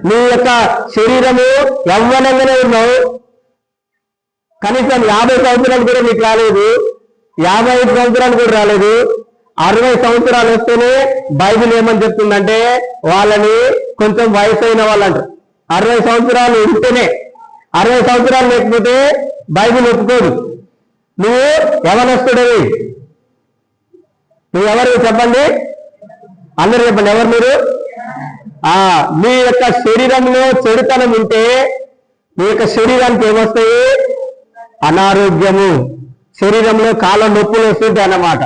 నీ యొక్క శరీరము యవ్వనంగానే ఉన్నావు. కనీసం 50 సంవత్సరాలు కూడా నీకు రాలేదు, 55 సంవత్సరాలు కూడా రాలేదు. 60 సంవత్సరాలు వస్తేనే బైబిల్ ఏమని చెప్తుందంటే వాళ్ళని కొంచెం వయసు అయిన వాళ్ళు అంటారు. 60 సంవత్సరాలు ఉంటేనే, 60 సంవత్సరాలు లేకపోతే బైబిల్ ఒప్పుకోదు. నువ్వు యవనస్తుడివి. నువ్వు ఎవరు చెప్పండి, అందరూ చెప్పండి, ఎవరు మీరు? మీ యొక్క శరీరంలో చెడుతనం ఉంటే మీ యొక్క శరీరానికి ఏమొస్తాయి? అనారోగ్యము, శరీరంలో కాళ్ళ నొప్పులు వస్తుంటాయి అన్నమాట.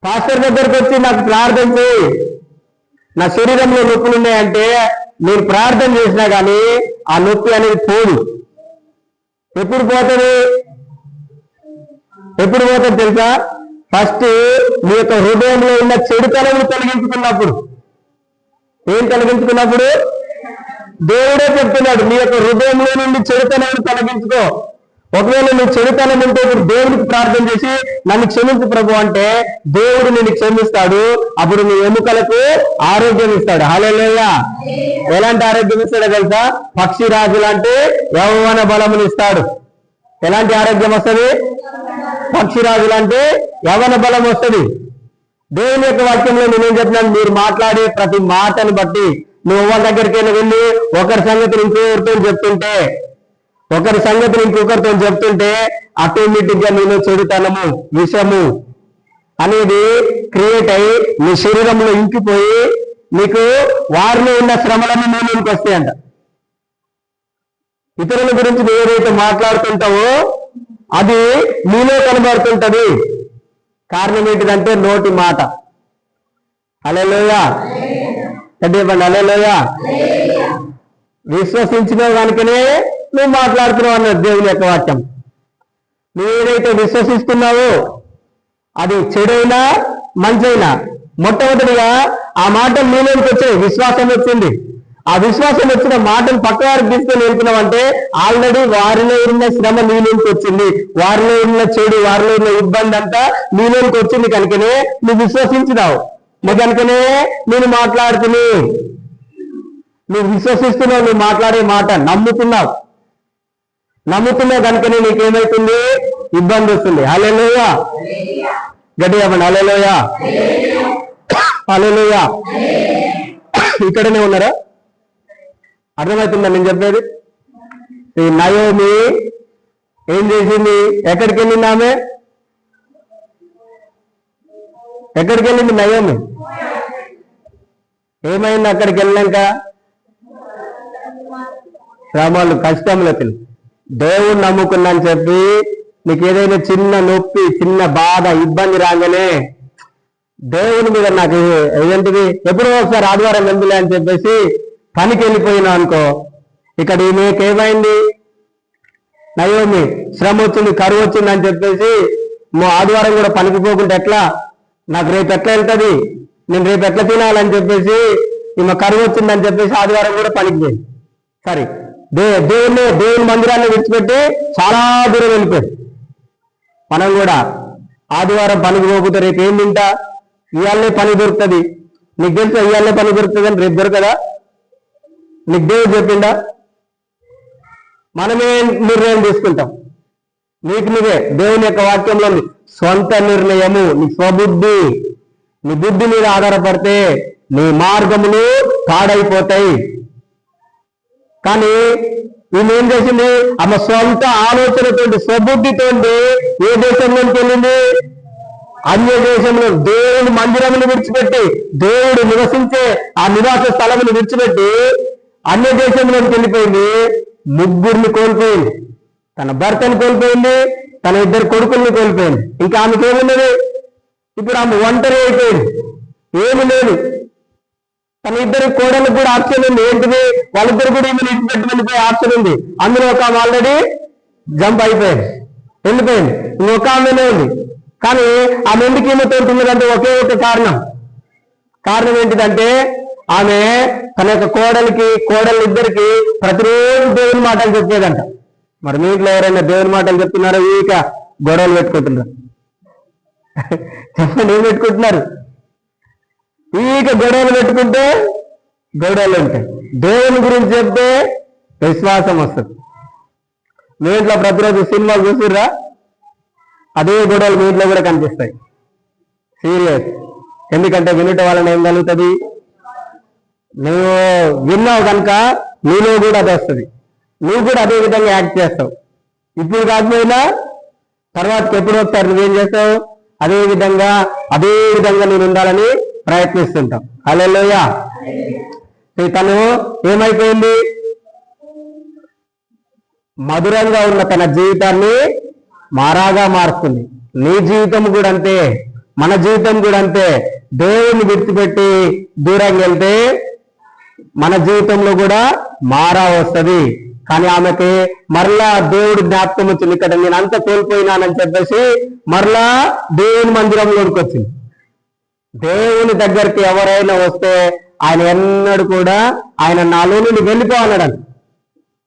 పాస్టర్ దగ్గరకు వచ్చి నాకు ప్రార్థన చేయి, నా శరీరంలో నొప్పులు ఉన్నాయంటే మీరు ప్రార్థన చేసినా కానీ ఆ నొప్పి అనేది పోదు. ఎప్పుడు పోతుంది తెలుసా? ఫస్ట్ మీ యొక్క హృదయంలో ఉన్న చెడుతనం తొలగించుకున్నప్పుడు. ఏం తొలగించుకున్నప్పుడు? దేవుడే చెప్తున్నాడు మీ యొక్క హృదయంలో నుండి చెడుతనాన్ని తొలగించుకో. ఒకవేళ నువ్వు చెడుతనం ఉంటే ఇప్పుడు దేవుడికి ప్రార్థన చేసి నన్ను క్షమించు ప్రభు అంటే దేవుడు నిన్ను క్షమిస్తాడు. అప్పుడు నీ ఎముకలకు ఆరోగ్యం ఇస్తాడు. హల్లెలూయా. ఎలాంటి ఆరోగ్యం ఇస్తాడో తెలుసా? పక్షిరాజు లాంటి యవ్వన బలమును ఇస్తాడు. ఎలాంటి ఆరోగ్యం వస్తుంది? పక్షిరాజు లాంటి యవ్వన బలం వస్తుంది. దేవుని యొక్క వాక్యంలో నేనేం చెప్తున్నాను, మీరు మాట్లాడే ప్రతి మాటను బట్టి నువ్వు వాళ్ళ దగ్గరికైనా వెళ్ళి ఒకరి సంగతిని ఇంకొకరితో చెప్తుంటే, ఒకరి సంగతిని ఇంకొకరితో చెప్తుంటే ఆటోమేటిక్ గా నేను చెడుతనము, విషము అనేది క్రియేట్ అయ్యి నీ శరీరంలో ఇంకిపోయి నీకు వారిలో ఉన్న శ్రమలన్నీ నీలోకి వస్తాయంట. ఇతరుల గురించి నువ్వు ఏదైతే మాట్లాడుతుంటావో అది నీలో కనబడుతుంటది. కారణం ఏంటిదంటే నోటి మాట. హల్లెలూయా. చెప్పండి హల్లెలూయా. విశ్వసించిన దానికనే నువ్వు మాట్లాడుతున్నావు అన్నది దేవుని యొక్క వాక్యం. నువ్వు ఏదైతే విశ్వసిస్తున్నావో అది చెడైనా మంచైనా మొట్టమొదటిగా ఆ మాటలు నీలోకి వచ్చాయి, విశ్వాసం వచ్చింది. ఆ విశ్వాసం వచ్చిన మాటను పక్క వారికి తీసుకొని వెళ్తున్నావంటే ఆల్రెడీ వారిలో ఉన్న శ్రమ నీలోకి వచ్చింది, వారిలో ఉన్న చెడు, వారిలో ఉన్న ఇబ్బంది అంతా నీలోకి వచ్చింది. కనుకనే నువ్వు విశ్వసించినావు, కనుకనే నేను మాట్లాడుతున్నావు. నువ్వు విశ్వసిస్తున్నావు, నువ్వు మాట్లాడే మాట నమ్ముతున్నావు. నమ్ముతున్నావు కనుకనే నీకేమైతుంది? ఇబ్బంది వస్తుంది. హల్లెలూయా, గట్టిగా చెప్పండి హల్లెలూయా, హల్లెలూయా. ఇక్కడనే ఉన్నారా? అర్థమవుతుందా నేను చెప్పేది? ఈ నయోమి ఏం చేసింది? ఎక్కడికి వెళ్ళింది ఆమె? ఎక్కడికి వెళ్ళింది నయోమి? ఏమైంది అక్కడికి వెళ్ళాక? శ్రమలు, కష్టములకి. దేవుడు నమ్ముకున్నాను చెప్పి నీకు ఏదైనా చిన్న నొప్పి, చిన్న బాధ, ఇబ్బంది రాగానే దేవుని మీద నాకు ఏంటిది ఎప్పుడో ఒకసారి ఆదివారం వెళ్తులే అని చెప్పేసి పనికి వెళ్ళిపోయినా అనుకో, ఇక్కడ ఈమెకి ఏమైంది? నయోమి శ్రమ వచ్చింది, కరువు వచ్చింది అని చెప్పేసి ఆదివారం కూడా పనికి పోకుంటే ఎట్లా? నాకు రేపు ఎట్లా వెళ్తుంది, నేను రేపు ఎట్లా తినాలని చెప్పేసి ఈమె కరువు వచ్చిందని చెప్పేసి ఆదివారం కూడా పనికి పోయింది. సరే, దేవుని మందిరాన్ని విడిచిపెట్టి చాలా దూరం వెళ్ళిపోయింది. మనం కూడా ఆదివారం పనికి పోకపోతే రేపు ఏం తింటా? ఇవాళనే పని దొరుకుతుంది. నీకు తెలుసా ఇవాళనే పని దొరుకుతుంది అని రేపు దొరకదా? నీకు దేవుడు చెప్పిందా? మనమే నిర్ణయం తీసుకుంటాం. నీకు నువ్వే దేవుని యొక్క వాక్యంలో ఉంది సొంత నిర్ణయము, నీ స్వబుద్ధి, నీ బుద్ధి మీద ఆధారపడితే నీ మార్గములు పాడైపోతాయి. కానీ ఈమె ఏం చేసింది? ఆమె సొంత ఆలోచనతోటి, స్వబుద్ధితోటి ఏ దేశంలోకి వెళ్ళింది? అన్య దేశంలో. దేవుని మందిరమును విడిచిపెట్టి, దేవుడు నివసించే ఆ నివాస స్థలమును విడిచిపెట్టి అన్య దేశంలోకి వెళ్ళిపోయింది. ముగ్గురిని కోల్పోయింది. తన భర్తను కోల్పోయింది, తన 2 కొడుకుల్ని కోల్పోయింది. ఇంకా ఆమెకి ఏమున్నది? ఇప్పుడు ఆమె ఒంటరి అయిపోయింది, ఏమి లేదు. తన 2 కోడలకు కూడా ఆప్షన్ ఉంది. ఏంటిది? వాళ్ళిద్దరు కూడా ఈమెను ఇచ్చిపెట్టి వెళ్ళిపోయే ఆప్షన్ ఉంది. అందులో ఒక ఆమె ఆల్రెడీ జంప్ అయిపోయింది, వెళ్ళిపోయింది. ఇంకొక ఆమెనే ఉంది. కానీ ఆమె ఎందుకు ఈమెతో ఉంటుందంటే ఒకే ఒక కారణం ఏంటిదంటే ఆమె తన యొక్క కోడలిద్దరికి ప్రతిరోజు దేవుని మాటలు చెప్పేదంట. మరి మీ ఇంట్లో ఎవరైనా దేవుని మాటలు చెప్తున్నారో ఇక గొడవలు పెట్టుకుంటున్నారు? చెప్పండి, ఏం పెట్టుకుంటున్నారు? ఇక గొడవలు పెట్టుకుంటే గొడవలు ఉంటాయి. దేవుని గురించి చెప్తే విశ్వాసం వస్తుంది. మీ ఇంట్లో ప్రతిరోజు సినిమాలు చూసిర్రా? అదే గొడవలు మీ ఇంట్లో కూడా కనిపిస్తాయి. సీరియస్. ఎందుకంటే వినటం వలన ఏం కలుగుతుంది? నువ్వు విన్నావు కనుక నీలో కూడా అది వస్తుంది. నువ్వు కూడా అదే విధంగా యాక్ట్ చేస్తావు. ఇప్పుడు కాకపోయినా తర్వాతకి ఎప్పుడు వస్తారు నువ్వేం చేస్తావు? అదే విధంగా నేను ఉండాలని ప్రయత్నిస్తుంటాం. హల్లెలూయా. తను ఏమైపోయింది? మధురంగా ఉన్న తన జీవితాన్ని మారాగా మారుస్తుంది. నీ జీవితం కూడా అంతే, మన జీవితం కూడా అంతే. దేవుని విడిచిపెట్టి దూరంగా వెళ్తే మన జీవితంలో కూడా మారా వస్తుంది. కానీ ఆమెకి మరలా దేవుడి జ్ఞాపకం వచ్చింది. ఇక్కడ నేను అంత కోల్పోయినానని చెప్పేసి మరలా దేవుని మందిరంలోకి వచ్చింది. దేవుని దగ్గరికి ఎవరైనా వస్తే ఆయన ఎన్నడూ కూడా ఆయన నాలో నుండి వెళ్ళిపోవాలన్నాడు.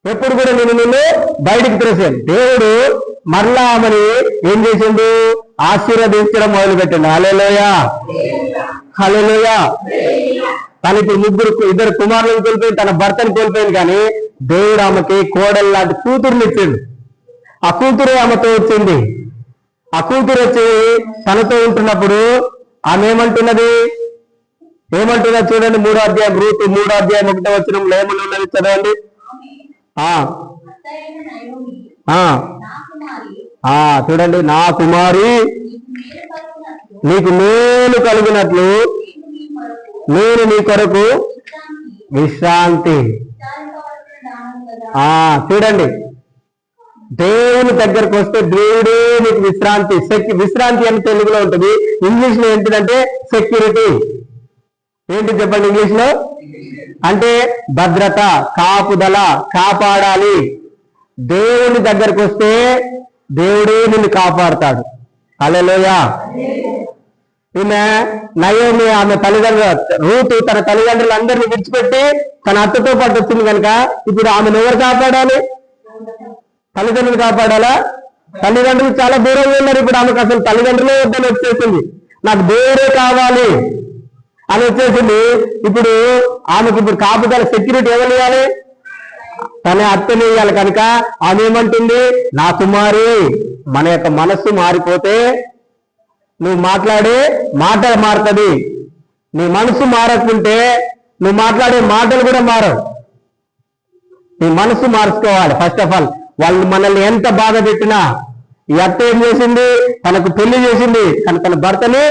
ఎప్పుడు కూడా నిన్ను బయటికి తెరేసాను. దేవుడు మరలా ఆమెని ఏం చేసిండు? ఆశీర్వదించడం మొదలుపెట్టిండు. హల్లెలూయా, హల్లెలూయా. తను ఇప్పుడు 2 కుమారులను కోల్పోయింది, తన భర్తను కోల్పోయింది. కానీ దేవుడు ఆమెకి కోడలు లాంటి కూతురుని ఇచ్చిండు. ఆ కూతురు ఆమెతో వచ్చింది. ఆ కూతురు వచ్చి తనతో ఉంటున్నప్పుడు ఆమె ఏమంటున్నది చూడండి. 3వ అధ్యాయం, రూతు 3వ అధ్యాయం 1వ వచనంలో ఏమని ఉన్నది చదవండి. చూడండి. నా కుమారి, నీకు మేలు కలిగినట్లు నేను నీ కొరకు విశ్రాంతి. చూడండి, దేవుని దగ్గరకు వస్తే దేవుడే నీకు విశ్రాంతి. విశ్రాంతి అని తెలుగులో ఉంటుంది, ఇంగ్లీష్ లో ఏంటిదంటే సెక్యూరిటీ. ఏంటి చెప్పండి ఇంగ్లీష్ లో? అంటే భద్రత, కాపుదల, కాపాడాలి. దేవుని దగ్గరకు వస్తే దేవుడే నిన్ను కాపాడుతాడు. హల్లెలూయా. ఈమె నయోమి, ఆమె రూతు తన తల్లిదండ్రులందరినీ విడిచిపెట్టి తన అత్తతో పాటు వచ్చింది కనుక ఇప్పుడు ఆమెను ఎవరు కాపాడాలి? తల్లిదండ్రులు కాపాడాలా? తల్లిదండ్రులు చాలా దూరంగా ఉన్నారు. ఇప్పుడు ఆమెకు అసలు తల్లిదండ్రులే వద్దని వచ్చేసింది. నాకు దేవుడే కావాలి అని వచ్చేసింది. ఇప్పుడు ఆమెకి కాపుదల, సెక్యూరిటీ ఎవరు ఇవ్వాలి? తన అత్తని ఇవ్వాలి కనుక ఆమె ఏమంటుంది, నా కుమారి. మన యొక్క మనస్సు మారిపోతే నువ్వు మాట్లాడే మాట మారుతుంది. నీ మనసు మారకుంటే నువ్వు మాట్లాడే మాటలు కూడా మారవు. నీ మనసు మార్చుకోవాలి. ఫస్ట్ ఆఫ్ ఆల్ వాళ్ళు మనల్ని ఎంత బాధ పెట్టినా, ఈ అత్త ఏం చేసింది, తనకు పెళ్లి చేసింది కానీ తన భర్తని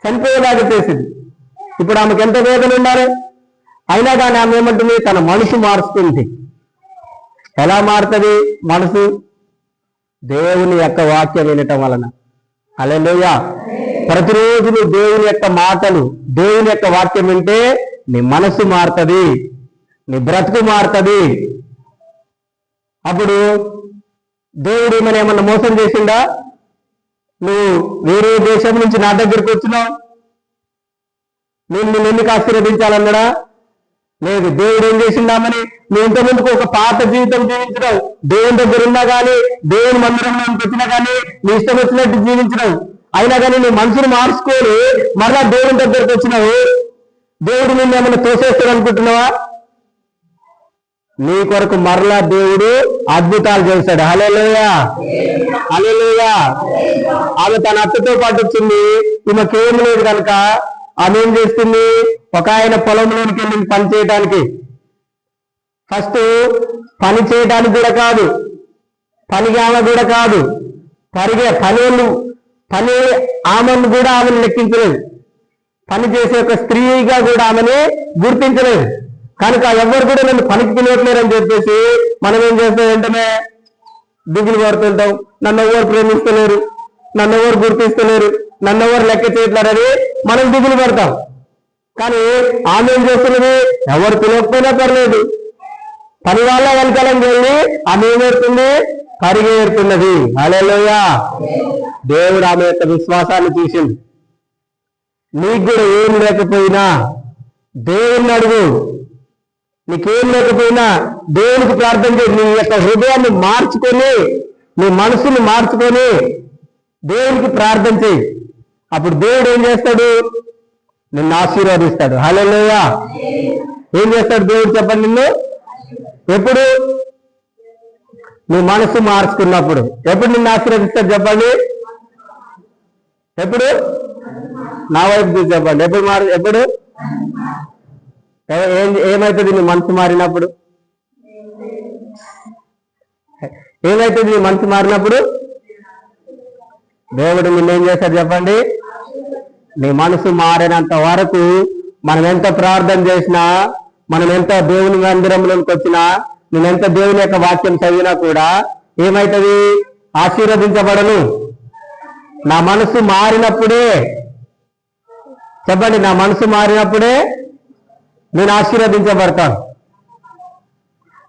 చనిపోయేలాగా చేసింది. ఇప్పుడు ఆమెకు ఎంత వేదన ఉండాలి. అయినా కానీ ఆమె ఏమంటుంది, తన మనసు మారుస్తుంది. ఎలా మారుతుంది మనసు? దేవుని యొక్క వాక్యం వినటం వలన. హల్లెలూయా. ప్రతిరోజు నువ్వు దేవుని యొక్క మాటలు, దేవుని యొక్క వాక్యం వింటే నీ మనసు మారుతుంది, నీ బ్రతుకు మారుతుంది. అప్పుడు దేవుడు ఏమన్నా మోసం చేసిండా? నువ్వు వేరే దేశం నుంచి నా దగ్గరికి వచ్చినావు, నేను ఎందుకు ఆశీర్వదించాలన్నాడా? లేదు. దేవుడు ఏం చేసిందామని నువ్వు ఇంతమందికి ఒక పాత జీవితం జీవించడం, దేవుని దగ్గర ఉన్నా కానీ, దేవుని మందిరంలో పెట్టినా కానీ నీ ఇష్టం వచ్చినట్టు జీవించడం. అయినా కానీ నువ్వు మనసును మార్చుకొని మరలా దేవుని దగ్గరకు వచ్చినావు. దేవుడు నిన్ను ఏమైనా తోసేస్తాడు అనుకుంటున్నావా? నీ కొరకు మరలా దేవుడు అద్భుతాలు చేస్తాడు. హల్లెలూయా, హల్లెలూయా. ఆమె తన అత్తతో పాటు వచ్చింది, ఈమెకేం లేదు కనుక ఆమె ఏం చేస్తుంది, ఒక ఆయన పొలంలోనికి వెళ్ళింది పని చేయడానికి. ఫస్ట్ పని చేయడానికి కూడా కాదు, పనికి ఆమె కూడా కాదు, పని ఆమెను కూడా ఆమెను లెక్కించలేదు. పని చేసే ఒక స్త్రీగా కూడా ఆమెని గుర్తించలేదు. కనుక ఎవరు కూడా నన్ను పనికి పిలవట్లేరని చెప్పేసి మనం ఏం చేస్తాం, వెంటనే దిగులు పడుతుంటాం. నన్ను ఎవరు ప్రేమిస్తలేరు, నన్ను ఎవరు గుర్తిస్తలేరు, నన్ను ఎవరు లెక్క చేయట్లేరని మనం దిగులు పడతాం. కానీ ఆమె ఏం చేస్తున్నది, ఎవరు పిలవకపోయినా పర్లేదు, పని వాళ్ళ వెనకాలని వెళ్ళి ఆమె ఏమేరుతుంది, పరిగెడుతున్నది. హల్లెలూయా. దేవుడు ఆమె యొక్క విశ్వాసాన్ని చూసింది. నీకు కూడా ఏం లేకపోయినా దేవుణ్ణి అడుగు. నీకేం లేకపోయినా దేవునికి ప్రార్థన చేయి. నీ యొక్క హృదయాన్ని మార్చుకొని, నీ మనసుని మార్చుకొని దేవునికి ప్రార్థన చేయి. అప్పుడు దేవుడు ఏం చేస్తాడు, నిన్ను ఆశీర్వదిస్తాడు. హల్లెలూయా. ఏం చేస్తాడు దేవుడు చెప్పండి? నిన్ను ఎప్పుడు? నీ మనసు మార్చుకున్నప్పుడు. ఎప్పుడు నిన్ను ఆశీర్వదిస్తాడు చెప్పండి? ఎప్పుడు? నా వైపు చూసి చెప్పండి. ఎప్పుడు ఏమైతుంది నీ మనసు మారినప్పుడు? ఏమైతుంది నీ మనసు మారినప్పుడు? దేవుడు నిన్నేం చేస్తాడు చెప్పండి? నీ మనసు మారినంత వరకు మనం ఎంత ప్రార్థన చేసినా, మనం ఎంత దేవుని మందిరంలోకి వచ్చినా, నేనెంత దేవుని యొక్క వాక్యం చదివినా కూడా ఏమైతుంది? ఆశీర్వదించబడను. నా మనసు మారినప్పుడే చెప్పండి, నా మనసు మారినప్పుడే నేను ఆశీర్వదించబడతాను.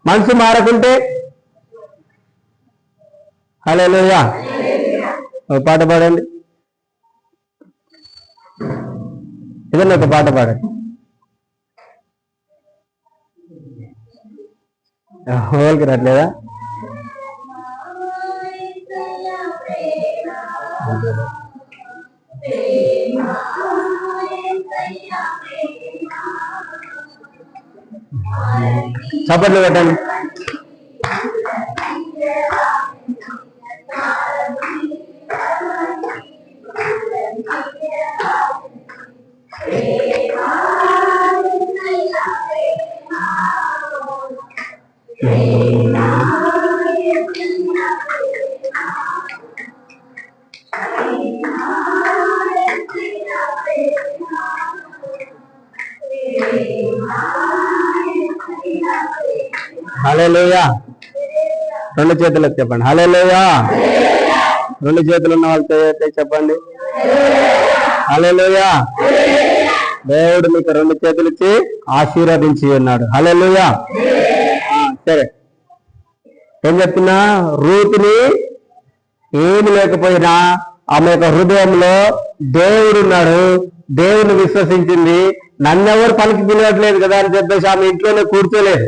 మనసు మారకుంటే హల్లెలూయా. ఒక పాట పాడండి, ఏదన్నా ఒక పాట పాడండి. హోల్కి రావట్లేదా? చప్పట్లు పెట్టండి. హల్లెలూయా. రెండు చేతులకు చెప్పండి హల్లెలూయా. రెండు చేతులు ఉన్న వాళ్ళతో చెప్పండి హల్లెలూయా. దేవుడు మీకు రెండు చేతులు ఇచ్చి ఆశీర్వదించి ఉన్నాడు. హల్లెలూయా. సరే, ఏం చెప్తున్నా, రూతుని ఏమి లేకపోయినా ఆమె యొక్క హృదయంలో దేవుడు ఉన్నాడు, దేవుని విశ్వసించింది. నన్నెవరు పనికి పిలవట్లేదు కదా అని చెప్పేసి ఆమె ఇంట్లోనే కూర్చోలేదు.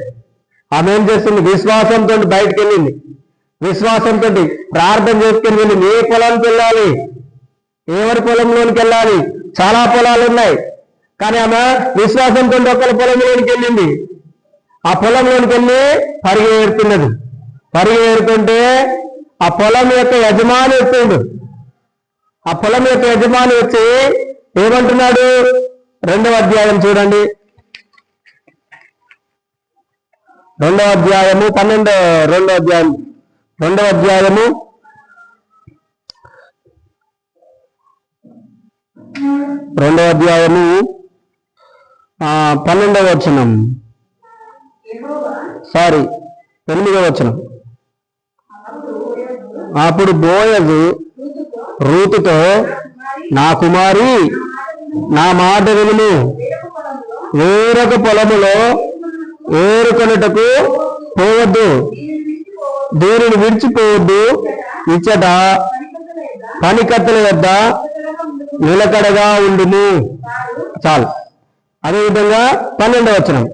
ఆమె ఏం చేస్తుంది, విశ్వాసంతో బయటకు వెళ్ళింది, విశ్వాసంతో ప్రార్థన చేసుకుని వెళ్ళింది. ఏ పొలానికి వెళ్ళాలి, ఎవరి పొలంలోనికి వెళ్ళాలి, చాలా పొలాలు ఉన్నాయి, కానీ ఆమె విశ్వాసంతో ఒకరి పొలంలోనికి వెళ్ళింది. ఆ పొలంలోనికి వెళ్ళి పరిగెడుతున్నది. పరిగెడుతుంటే ఆ పొలం యొక్క యజమాని వచ్చిండు. ఆ పొలం యొక్క యజమాని వచ్చి ఏమంటున్నాడు? 2వ అధ్యాయం చూడండి, 2వ అధ్యాయము 2వ అధ్యాయము 12వ వచనం, 8వ వచనం. అప్పుడు బోయజు రూతుతో, నా కుమారి, నా మాట వినుము, వేరొక పొలములో ఏరుకొనుటకు పోవద్దు, దీనిని విడిచిపోవద్దు, ఇచ్చట పనికత్తెల వద్ద నిలకడగా ఉండుము. చాలు. అదేవిధంగా 12వ వచనం,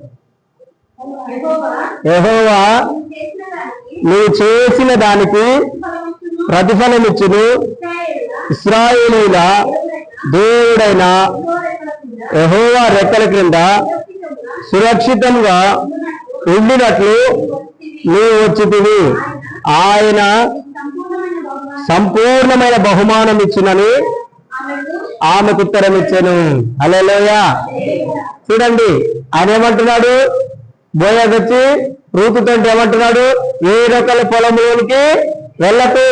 యెహోవా నువ్వు చేసిన దానికి ప్రతిఫలమిచ్చును, ఇశ్రాయేలీయుల దేవుడైన యెహోవా రెక్కల క్రింద సురక్షితంగా ఉండినట్లు నీవు వచ్చితివి. ఆయన సంపూర్ణమైన బహుమానం ఇచ్చునని ఆమెకు ఉత్తరం ఇచ్చాను. హల్లెలూయా. చూడండి, ఆయన ఏమంటున్నాడు? బోయజు వచ్చి రూతుతో ఏమంటున్నాడు? వేరొకరి పొలంలోనికి వెళ్ళకు.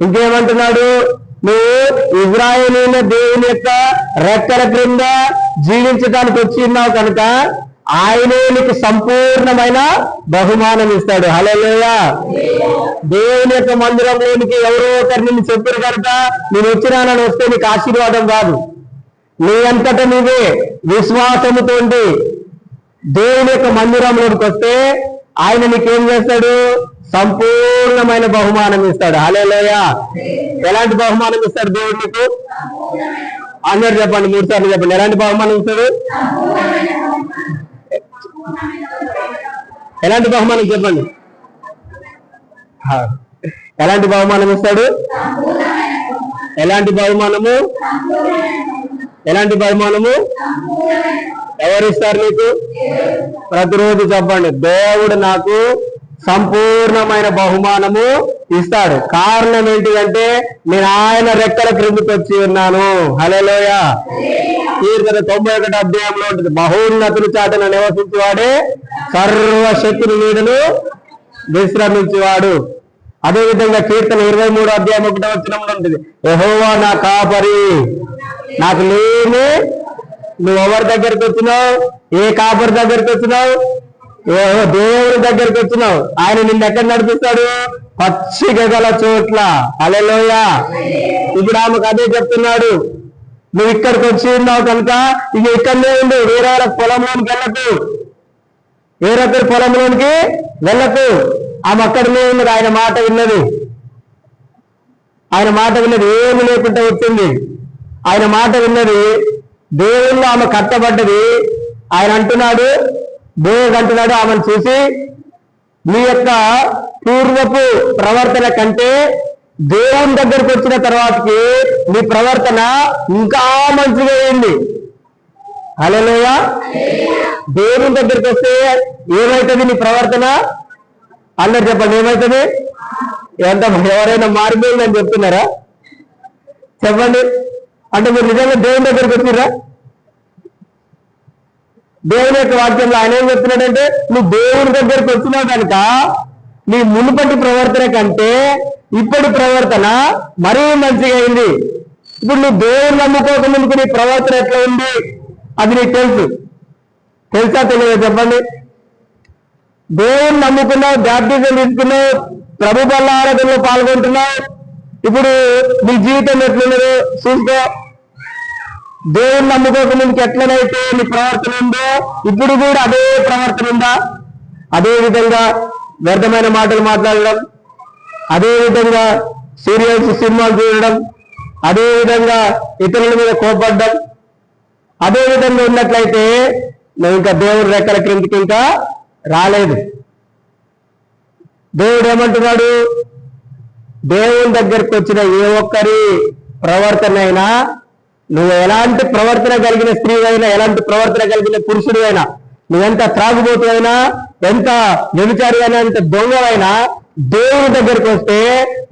ఇంకేమంటున్నాడు? నువ్వు ఇశ్రాయేలీయుల దేవుని యొక్క రెక్కల క్రింద జీవించడానికి వచ్చి ఉన్నావు కనుక ఆయనే నీకు సంపూర్ణమైన బహుమానం ఇస్తాడు. హల్లెలూయా. దేవుని యొక్క మందిరంలోనికి ఎవరో ఒకరు నిన్ను చెప్పారు కనుక నేను వచ్చినానని వస్తే నీకు ఆశీర్వాదం కాదు. నీ అంతటా నీవే విశ్వాసముతో దేవుని యొక్క మందిరంలోనికి వస్తే ఆయన నీకేం చేస్తాడు? సంపూర్ణమైన బహుమానం ఇస్తాడు. హల్లెలూయా. ఎలాంటి బహుమానం ఇస్తాడు దేవుడు నీకు? అందరు చెప్పండి, 3 సార్లు చెప్పండి. ఎలాంటి బహుమానం ఇస్తాడు? ఎలాంటి బహుమానం చెప్పండి? ఎలాంటి బహుమానం ఇస్తాడు? ఎలాంటి బహుమానము? ఎలాంటి బహుమానము ఎవరిస్తారు నీకు? ప్రతిరోజు చెప్పండి, దేవుడు నాకు సంపూర్ణమైన బహుమానము ఇస్తాడు. కారణం ఏంటిదంటే నేను ఆయన రెక్కల క్రిందికి వచ్చి ఉన్నాను. హల్లెలూయా. కీర్తన 91 అధ్యాయంలో ఉంటుంది, మహోన్నతుని చాటున నివసించేవాడే సర్వశక్తిని నీడను విశ్రమించేవాడు. అదేవిధంగా కీర్తన 23 అధ్యాయం 1వ వచనంలో ఉంటుంది, యెహోవా నా కాపరి, నాకు లేని. నువ్వు ఎవరి దగ్గరికి వచ్చినావు? ఏ కాపరి దగ్గరికి వచ్చినావు? దేవుడి దగ్గరికి వచ్చినావు. ఆయన నిన్ను ఎక్కడ నడిపిస్తాడు? పచ్చిక గల చోట్ల. హల్లెలూయా. ఇప్పుడు ఆమెకు అదే చెప్తున్నాడు, నువ్వు ఇక్కడికి వచ్చి ఉన్నావు కనుక ఇక ఇక్కడనే ఉండు, వేరే పొలంలోనికి వెళ్ళకు, వేరొకరి పొలంలోనికి వెళ్ళకు. ఆమె అక్కడనే ఉన్నది. ఆయన మాట విన్నది. ఆయన మాట విన్నది, ఏమి లేకుండా వచ్చింది. ఆయన మాట విన్నది, దేవుళ్ళు ఆమె కట్టబడ్డది. ఆయన అంటున్నాడు, దేవుడు అంటున్నాడు ఆమెను చూసి, మీ యొక్క పూర్వపు ప్రవర్తన కంటే దేవుని దగ్గరికి వచ్చిన తర్వాతకి మీ ప్రవర్తన ఇంకా మంచిగా అయింది. హల్లెలూయా. దేవుని దగ్గరికి వస్తే ఏమైతుంది నీ ప్రవర్తన? అందరు చెప్పండి, ఏమైతుంది? ఎవరైనా మారిపోయిందని చెప్తున్నారా? చెప్పండి. అంటే మీరు నిజంగా దేవుని దగ్గరికి వచ్చిరా? దేవుని యొక్క వాక్యంలో ఆయన ఏం చెప్తున్నాడంటే, నువ్వు దేవుని దగ్గరికి వచ్చినావు కనుక నీ మునుపటి ప్రవర్తన కంటే ఇప్పటి ప్రవర్తన మరీ మంచిగా అయింది. ఇప్పుడు నువ్వు దేవుని నమ్ముకోక ముందుకు నీ ప్రవర్తన ఎట్లా ఉంది అది నీకు తెలుసా తెలియదు? చెప్పండి. దేవుని నమ్ముకున్నావు, బాప్టిజం తీసుకున్నావు, ప్రభు బల్ల ఆరాధనలో పాల్గొంటున్నావు. ఇప్పుడు నీ జీవితం ఎట్లున్నదో చూసుకో. దేవుని నమ్ముకోక ముందుకు ఎట్లనైతే నీ ప్రవర్తన ఉందో ఇప్పుడు కూడా అదే ప్రవర్తన ఉందా? అదే విధంగా వ్యర్థమైన మాటలు మాట్లాడడం, అదే విధంగా సీరియల్స్ సినిమాలు చూడడం, అదే విధంగా ఇతరుల మీద కోపడ్డం, అదే విధంగా ఉన్నట్లయితే నువ్వు ఇంకా దేవుడి రెక్కల క్రిందికి ఇంకా రాలేదు. దేవుడు ఏమంటున్నాడు? దేవుని దగ్గరికి వచ్చిన ఏ ఒక్కరి ప్రవర్తన అయినా, నువ్వు ఎలాంటి ప్రవర్తన కలిగిన స్త్రీ అయినా, ఎలాంటి ప్రవర్తన కలిగిన పురుషుడు అయినా, నువ్వెంత త్రాగుబోతు అయినా, ఎంత వ్యభిచారి అయినా, ఎంత దొంగవైనా దేవుడి దగ్గరికి వస్తే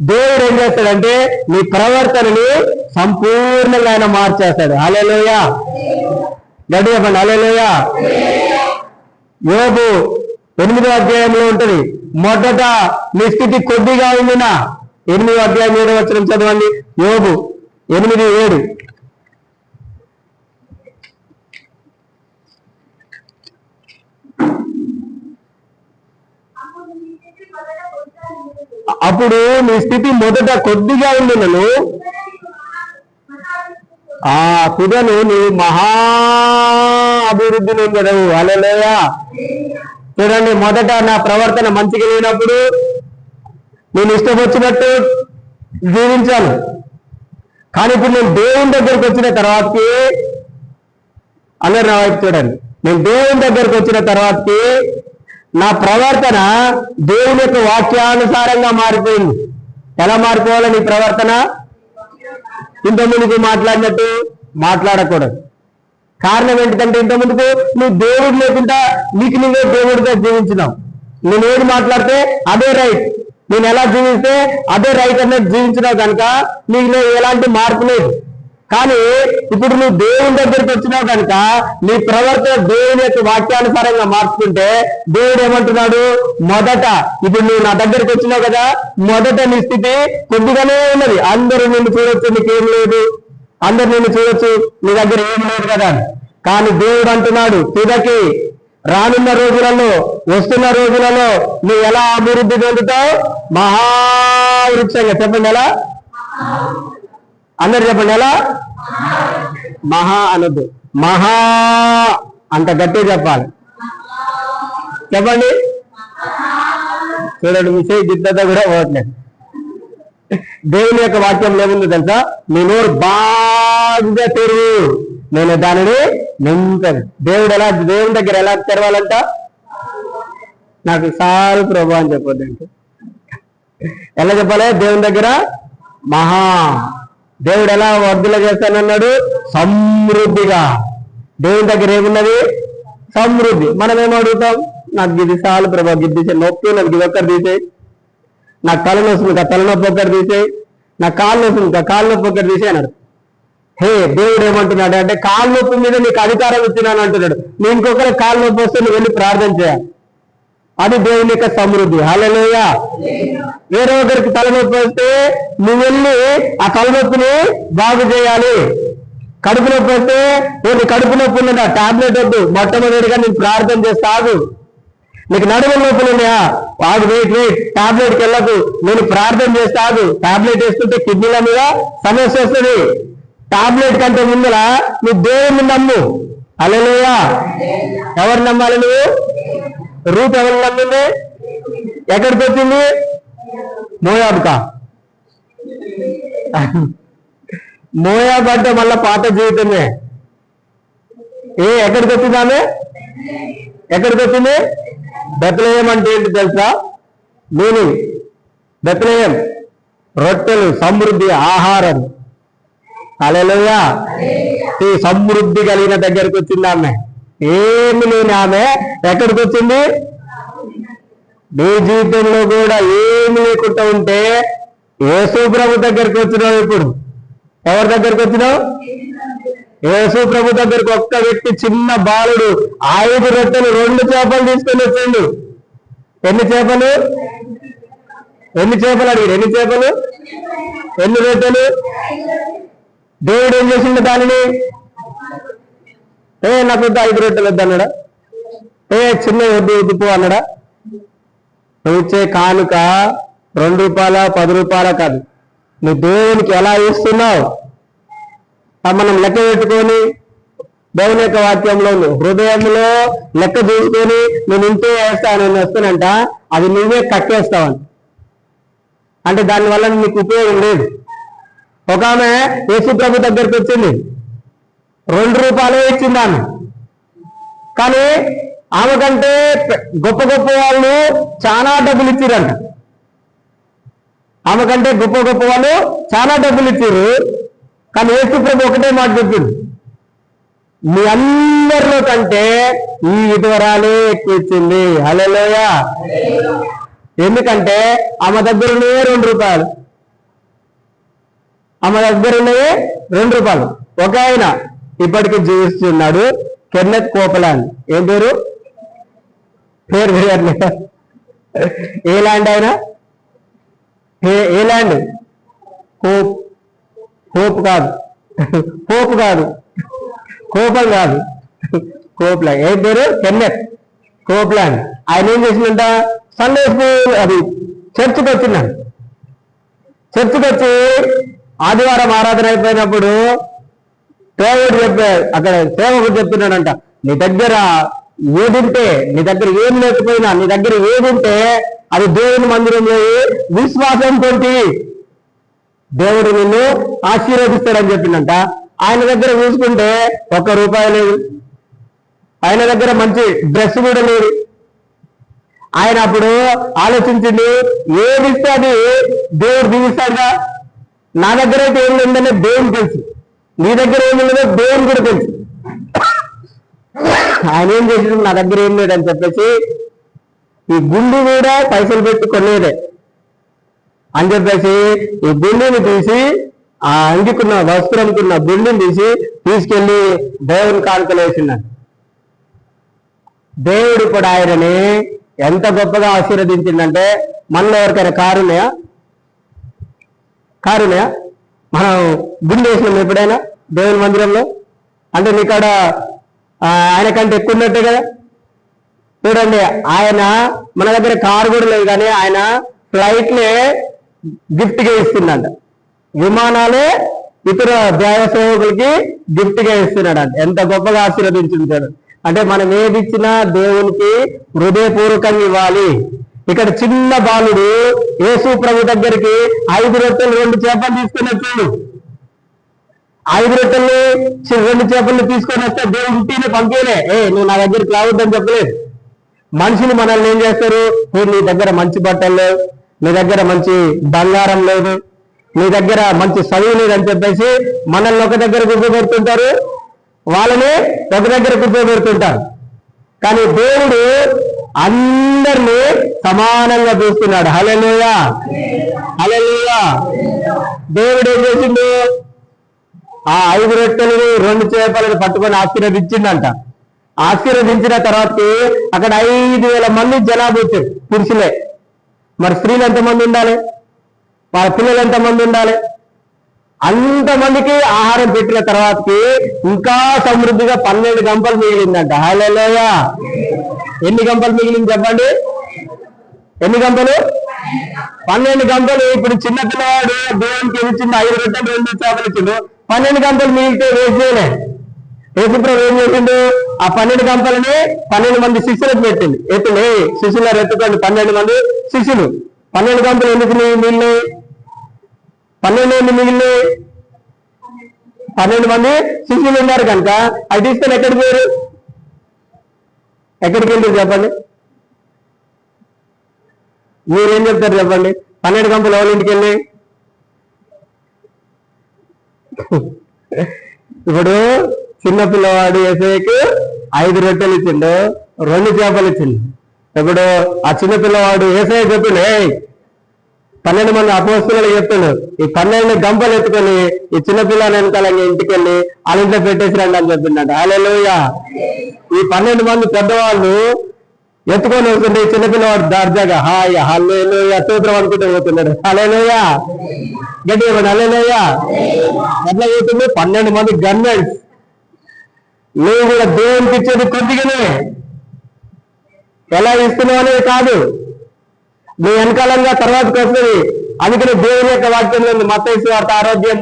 దేవుడు ఏం చేస్తాడంటే నీ ప్రవర్తనని సంపూర్ణంగా ఆయన మార్చేస్తాడు. హల్లెలూయా, గట్టిగా చెప్పండి హల్లెలూయా. యోబు 8వ అధ్యాయంలో ఉంటది. మొదట నీ స్థితి కొద్దిగా ఉందినా, 8వ అధ్యాయం 7వ వచనం చదవండి. యోబు 8:7. అప్పుడు నీ స్థితి మొదట కొద్దిగా ఉండినను ఆ కుదను నీ మహా అభివృద్ధి నొందడవు. హల్లెలూయా. చూడండి, మొదట నా ప్రవర్తన మంచిగా లేనప్పుడు నేను ఇష్టం వచ్చినట్టు జీవించాను. కానీ ఇప్పుడు నేను దేవుని దగ్గరికి వచ్చిన తర్వాతకి, అందరు నా వైపు చూడండి, నేను దేవుని దగ్గరికి వచ్చిన తర్వాతకి నా ప్రవర్తన దేవుని యొక్క వాక్యానుసారంగా మారిపోయింది. ఎలా మారిపోవాలి నీ ప్రవర్తన? ఇంతకుముందుకు మాట్లాడినట్టు మాట్లాడకూడదు. కారణం ఏంటంటే ఇంతకుముందుకు నువ్వు దేవుడు లేకుండా నీకు నువ్వే దేవుడిగా జీవించినావు. నేను ఏది మాట్లాడితే అదే రైట్, నేను ఎలా జీవిస్తే అదే రైట్ అన్నట్టు జీవించినావు కనుక నీకు ఎలాంటి మార్పు లేదు. కానీ ఇప్పుడు నువ్వు దేవుని దగ్గరికి వచ్చినావు కనుక నీ ప్రవర్తన దేవుని యొక్క వాక్యానుసారంగా మార్చుకుంటే దేవుడు ఏమంటున్నాడు? మొదట ఇప్పుడు నువ్వు నా దగ్గరికి వచ్చినావు కదా, మొదట నీ స్థితి కొద్దిగానే ఉన్నది. అందరూ నిన్ను చూడొచ్చు, నీకేం లేదు, అందరు నిన్ను చూడొచ్చు, నీ దగ్గర ఏం లేదు కదా. కానీ దేవుడు అంటున్నాడు, తుదకి రానున్న రోజులలో, వస్తున్న రోజులలో నువ్వు ఎలా అభివృద్ధి చెందుతావు? మహావృక్షంగా. చెప్పండి ఎలా? అందరు చెప్పండి ఎలా? మహా అనొద్దు, మహా అంత గట్టిగా చెప్పాలి. చెప్పండి. చూడండి, మీ చేయి గిద్దత కూడా పోవట్లేదు. దేవుని యొక్క వాక్యం ఏముంది తెలుసా? నీ నోరు బాగా తెరువు, నేను దానిని నింపాను. దేవుడు ఎలా, దేవుని దగ్గర ఎలా తెరవాలంట? నాకు సారు ప్రభు అని చెప్పొద్దంటే ఎలా చెప్పాలి? దేవుని దగ్గర మహా, దేవుడు ఎలా వర్ధులు చేస్తానన్నాడు? సమృద్ధిగా. దేవుని దగ్గర ఏమున్నది? సమృద్ధి. మనం ఏమో అడుగుతాం? నాకు గిది చాలు ప్రభా, గిద్ది నొప్పి, నాకు ఇది ఒక్కరు తీసేయి, నాకు తలనొప్పి ఇంకా తలనొప్పి ఒక్కరు తీసేయి, నాకు కాళ్ళు నొప్పి ఇంకా కాళ్ళు నొప్పి ఒక్కరు తీసేయి అన్నాడు. హే, దేవుడు ఏమంటున్నాడు అంటే కాళ్ళు నొప్పి మీద నీకు అధికారం ఇచ్చినాను అంటున్నాడు. నీ ఇంకొకరు కాళ్ళు నొప్పి వస్తే నువ్వు వెళ్ళి ప్రార్థన చేయాలి. అది దేవుని యొక్క సమృద్ధి. హల్లెలూయా. వేరే ఒకరికి తలనొప్పి వస్తే నువ్వు వెళ్ళి ఆ తలనొప్పిని బాగు చేయాలి. కడుపు నొప్పి వస్తే నీ కడుపు నొప్పి ఉన్నదా, టాబ్లెట్ వద్దు, మొట్టమొదటిగా నేను ప్రార్థన చేస్తాగు. నీకు నడుము నొప్పులు ఉన్నాయా, వాడు వెయిట్ టాబ్లెట్కి వెళ్ళకు, నేను ప్రార్థన చేస్తాగు. టాబ్లెట్ వేస్తుంటే కిడ్నీల మీద సమస్య వస్తుంది. టాబ్లెట్ కంటే ముందర నువ్వు దేవుని నమ్ము. హల్లెలూయా. ఎవరు నమ్మాలి నువ్వు? రూట్ ఎవరు నమ్మింది? ఎక్కడికి వచ్చింది? మోయాబుకా? మోయాబు అంటే మళ్ళా పాత జీవితమే. ఎక్కడికి వచ్చింది ఆమె? ఎక్కడికి వచ్చింది? బెత్లెహేం అంటే ఏంటి తెలుసా? మీనింగ్ బెత్లెహేం రొట్టెలు, సమృద్ధి, ఆహారం. హల్లెలూయా. ఈ సమృద్ధి కలిగిన దగ్గరికి వచ్చింది ఆమె. ఏమి లేని ఆమె ఎక్కడికి వచ్చింది? నీ జీవితంలో కూడా ఏమి లేకుండా ఉంటే యేసు ప్రభు దగ్గరికి వచ్చినావు. ఇప్పుడు ఎవరి దగ్గరికి వచ్చినావు? యేసు ప్రభు దగ్గరికి. ఒక్క వ్యక్తి, చిన్న బాలుడు 5 రొట్టెలు 2 చేపలు తీసుకొని వచ్చిండు. ఎన్ని చేపలు? ఎన్ని చేపలు అడిగాడు? ఎన్ని చేపలు, ఎన్ని రొట్టెలు? దేవుడు ఏం చేసిండు దానిని? నాకు 5 రొట్టెలు వద్దు అన్నాడా? చిన్న వద్దు పో అన్నాడా? నువ్వు ఇచ్చే కానుక 2 రూపాయల 10 రూపాయల కాదు, నువ్వు దేవునికి ఎలా ఇస్తున్నావు మనం లెక్క పెట్టుకొని దేవుని యొక్క వాక్యంలో హృదయంలో లెక్క చూసుకొని నేను ఇంతే వేస్తాను, నేను వస్తానంట, అది నువ్వే కక్కేస్తావని. అంటే దానివల్ల నీకు ఉపయోగం లేదు. ఒక ఆమె యేసు ప్రభు దగ్గరికి వచ్చింది, 2 రూపాయలే ఇచ్చింది ఆమె. కానీ ఆమె కంటే గొప్ప గొప్ప వాళ్ళు చాలా డబ్బులు ఇచ్చిరంట. ఆమె కంటే గొప్ప గొప్ప వాళ్ళు చాలా డబ్బులు ఇచ్చారు. కానీ యేసు ప్రభు ఒకటే మాట చెప్పింది, మీ అందరిలో కంటే ఈ విధవరాలే ఎక్కువ ఇచ్చింది. హల్లెలూయా. ఎందుకంటే ఆమె దగ్గర ఉన్నవే 2 రూపాయలు, ఆమె దగ్గర ఉన్నవే 2 రూపాయలు. ఒక ఆయన ఇప్పటికీ జీవిస్తున్నాడు, కెన్నెత్ కోపలాండ్. ఏం పేరు తెలియట్లేదు. ఏ ల్యాండ్ ఆయన? ఏ ల్యాండ్? హోప్ కాదు, హోప్ కాదు, కోపం కాదు, కోప్లాండ్. ఏం పేరు? Kenneth Copeland. ఆయన ఏం చేసిందంట, సండే స్కూల్ అది చర్చికి వచ్చిందంట. చర్చికి వచ్చి ఆదివారం ఆరాధన అయిపోయినప్పుడు దేవుడు చెప్పాడు, అక్కడ సేవకుడు చెప్తున్నాడంట, నీ దగ్గర ఏదుంటే, నీ దగ్గర ఏం లేకపోయినా, నీ దగ్గర ఏదుంటే అది దేవుని మందిరంలో విశ్వాసంతో దేవుడు నిన్ను ఆశీర్వదిస్తాడని చెప్పిందంట. ఆయన దగ్గర చూసుకుంటే 1 రూపాయి లేదు, ఆయన దగ్గర మంచి డ్రెస్ కూడా లేదు. ఆయన అప్పుడు ఆలోచించింది, ఏది ఇస్తే అది దేవుడు దీవిస్తాడుగా. నా దగ్గర అయితే ఏం లేదనే దేవుని తెలుసు, నీ దగ్గర ఏమి లేదో దేవుని కూడా తెలుసు. ఆయన ఏం చేసింది, నా దగ్గర ఏం లేదని చెప్పేసి ఈ గుండు కూడా పైసలు పెట్టి కొనేదే అని చెప్పేసి ఈ గుండెని తీసి, ఆ అంగికున్న వస్త్రంకున్న గుండెని తీసి తీసుకెళ్లి దేవుని కానుకలు వేసిందంట. దేవుడు కూడా ఆయనని ఎంత గొప్పగా ఆశీర్వదించిందంటే, మనలో ఎవరికైనా కారున్నాయా? మనం గుండె వేసినాం ఎప్పుడైనా దేవుని మందిరంలో? అంటే నీకాడ ఆయన కంటే ఎక్కువ ఉన్నట్టే కదా. చూడండి, ఆయన మన దగ్గర కారు కూడా లేదు, కానీ ఆయన ఫ్లైట్లే గిఫ్ట్గా ఇస్తుందంట, విమానాలే ఇతర దేవ సేవకులకి గిఫ్ట్గా ఇస్తున్నాడు అంట. ఎంత గొప్పగా ఆశీర్వదించుంటాడు అంటే, మనం ఏది ఇచ్చినా దేవునికి హృదయపూర్వకంగా ఇవ్వాలి. ఇక్కడ చిన్న బాలుడు యేసు ప్రభు దగ్గరికి 5 రొట్టెలు 2 చేపలు తీసుకొని వచ్చాడు. 5 రొట్టెలు 2 చేపలు తీసుకొని వస్తే దేవుడు ఇంటిని పంపేలే. నువ్వు నా దగ్గరికి రావద్దని చెప్పలేదు. మనుషులు మనల్ని ఏం చేస్తారు, నీ దగ్గర మంచి బట్టలు లేవు, నీ దగ్గర మంచి బంగారం లేదు, నీ దగ్గర మంచి చదువు లేదని చెప్పేసి మనల్ని ఒక దగ్గర కూర్చోబెడుతుంటారు, వాళ్ళని ఒక దగ్గర కూర్చోబెడుతుంటారు. కానీ దేవుడు అందరినీ సమానంగా చూస్తున్నాడు. హల్లెలూయా, హల్లెలూయా. దేవుడు ఏం చేసిండు, ఆ 5 రొట్టెలను 2 చేపలను పట్టుకొని ఆశీర్వదించిందంట. ఆశీర్వదించిన తర్వాతకి అక్కడ 5,000 మంది జనాభా వచ్చారు, పురుషులే. మరి స్త్రీలు ఎంతమంది ఉండాలి, వాళ్ళ పిల్లలు ఎంతమంది ఉండాలి? అంతమందికి ఆహారం పెట్టిన తర్వాతకి ఇంకా సమృద్ధిగా 12 గంపలు మిగిలిందంట. హల్లెలూయా. ఎన్ని గంపలు మిగిలింది చెప్పండి? ఎన్ని గంపలు? 12 గంపలు. ఇప్పుడు చిన్న పిల్లవాడు దేవునికి ఇచ్చింది 5 రొట్టెలు 2 చేపలు ఇచ్చిండు, 12 గంపలు మిగిలితే వేస్ట్ చేయలే. యేసుప్రభు ఏం చేసిండు, ఆ 12 గంపలని 12 మంది శిష్యులకు పెట్టింది. శిష్యులు ఎత్తుకోండి, 12 మంది శిష్యులు. 12 గంపలు ఎందుకు మిగిలినాయి? 12 ఎందుకు మిగిలినాయి? 12 మంది శిష్యులు ఉన్నారు కనుక అది తీసుకొని ఎక్కడికి పోయారు? ఎక్కడికి వెళ్ళారు చెప్పండి? మీరేం చెప్తారు చెప్పండి? 12 గంపలు ఎవరి ఇంటికి వెళ్ళి? ఇప్పుడు చిన్న పిల్లవాడు యేసయ్యకు 5 రొట్టెలు ఇచ్చిండు, 2 చేపలు ఇచ్చిండు. ఇప్పుడు ఆ చిన్న పిల్లవాడు యేసయ్య చెప్పిండు, 12 మంది అపోస్తలులు చెప్తుండు, ఈ 12 గంపలు ఎత్తుకొని ఈ చిన్న పిల్లల వెనకాల ఇంటికి వెళ్ళి వాళ్ళ ఇంట్లో పెట్టేసి రండి అని చెప్పిండట. హల్లెలూయా. ఈ 12 మంది పెద్దవాళ్ళు ఎత్తుకొని వస్తుంటే ఈ చిన్నపిల్లవాడు దర్జాగా హాయ్ హల్లెలూయా స్తోత్రం అనుకుంటూ పోతున్నాడు. హల్లెలూయా, గట్టిగా హల్లెలూయా. ఎట్లా పోతుంది? 12 మంది గన్మెన్స్. నువ్వు కూడా దేవునికి ఇచ్చేది కొద్దిగానే, ఎలా ఇస్తున్నావు అనేది కాదు, నీ వెనకాలంగా తర్వాతకి వస్తుంది. అందుకని దేవుని యొక్క వాక్యంలో మత్తయి సువార్త 6వ అధ్యాయం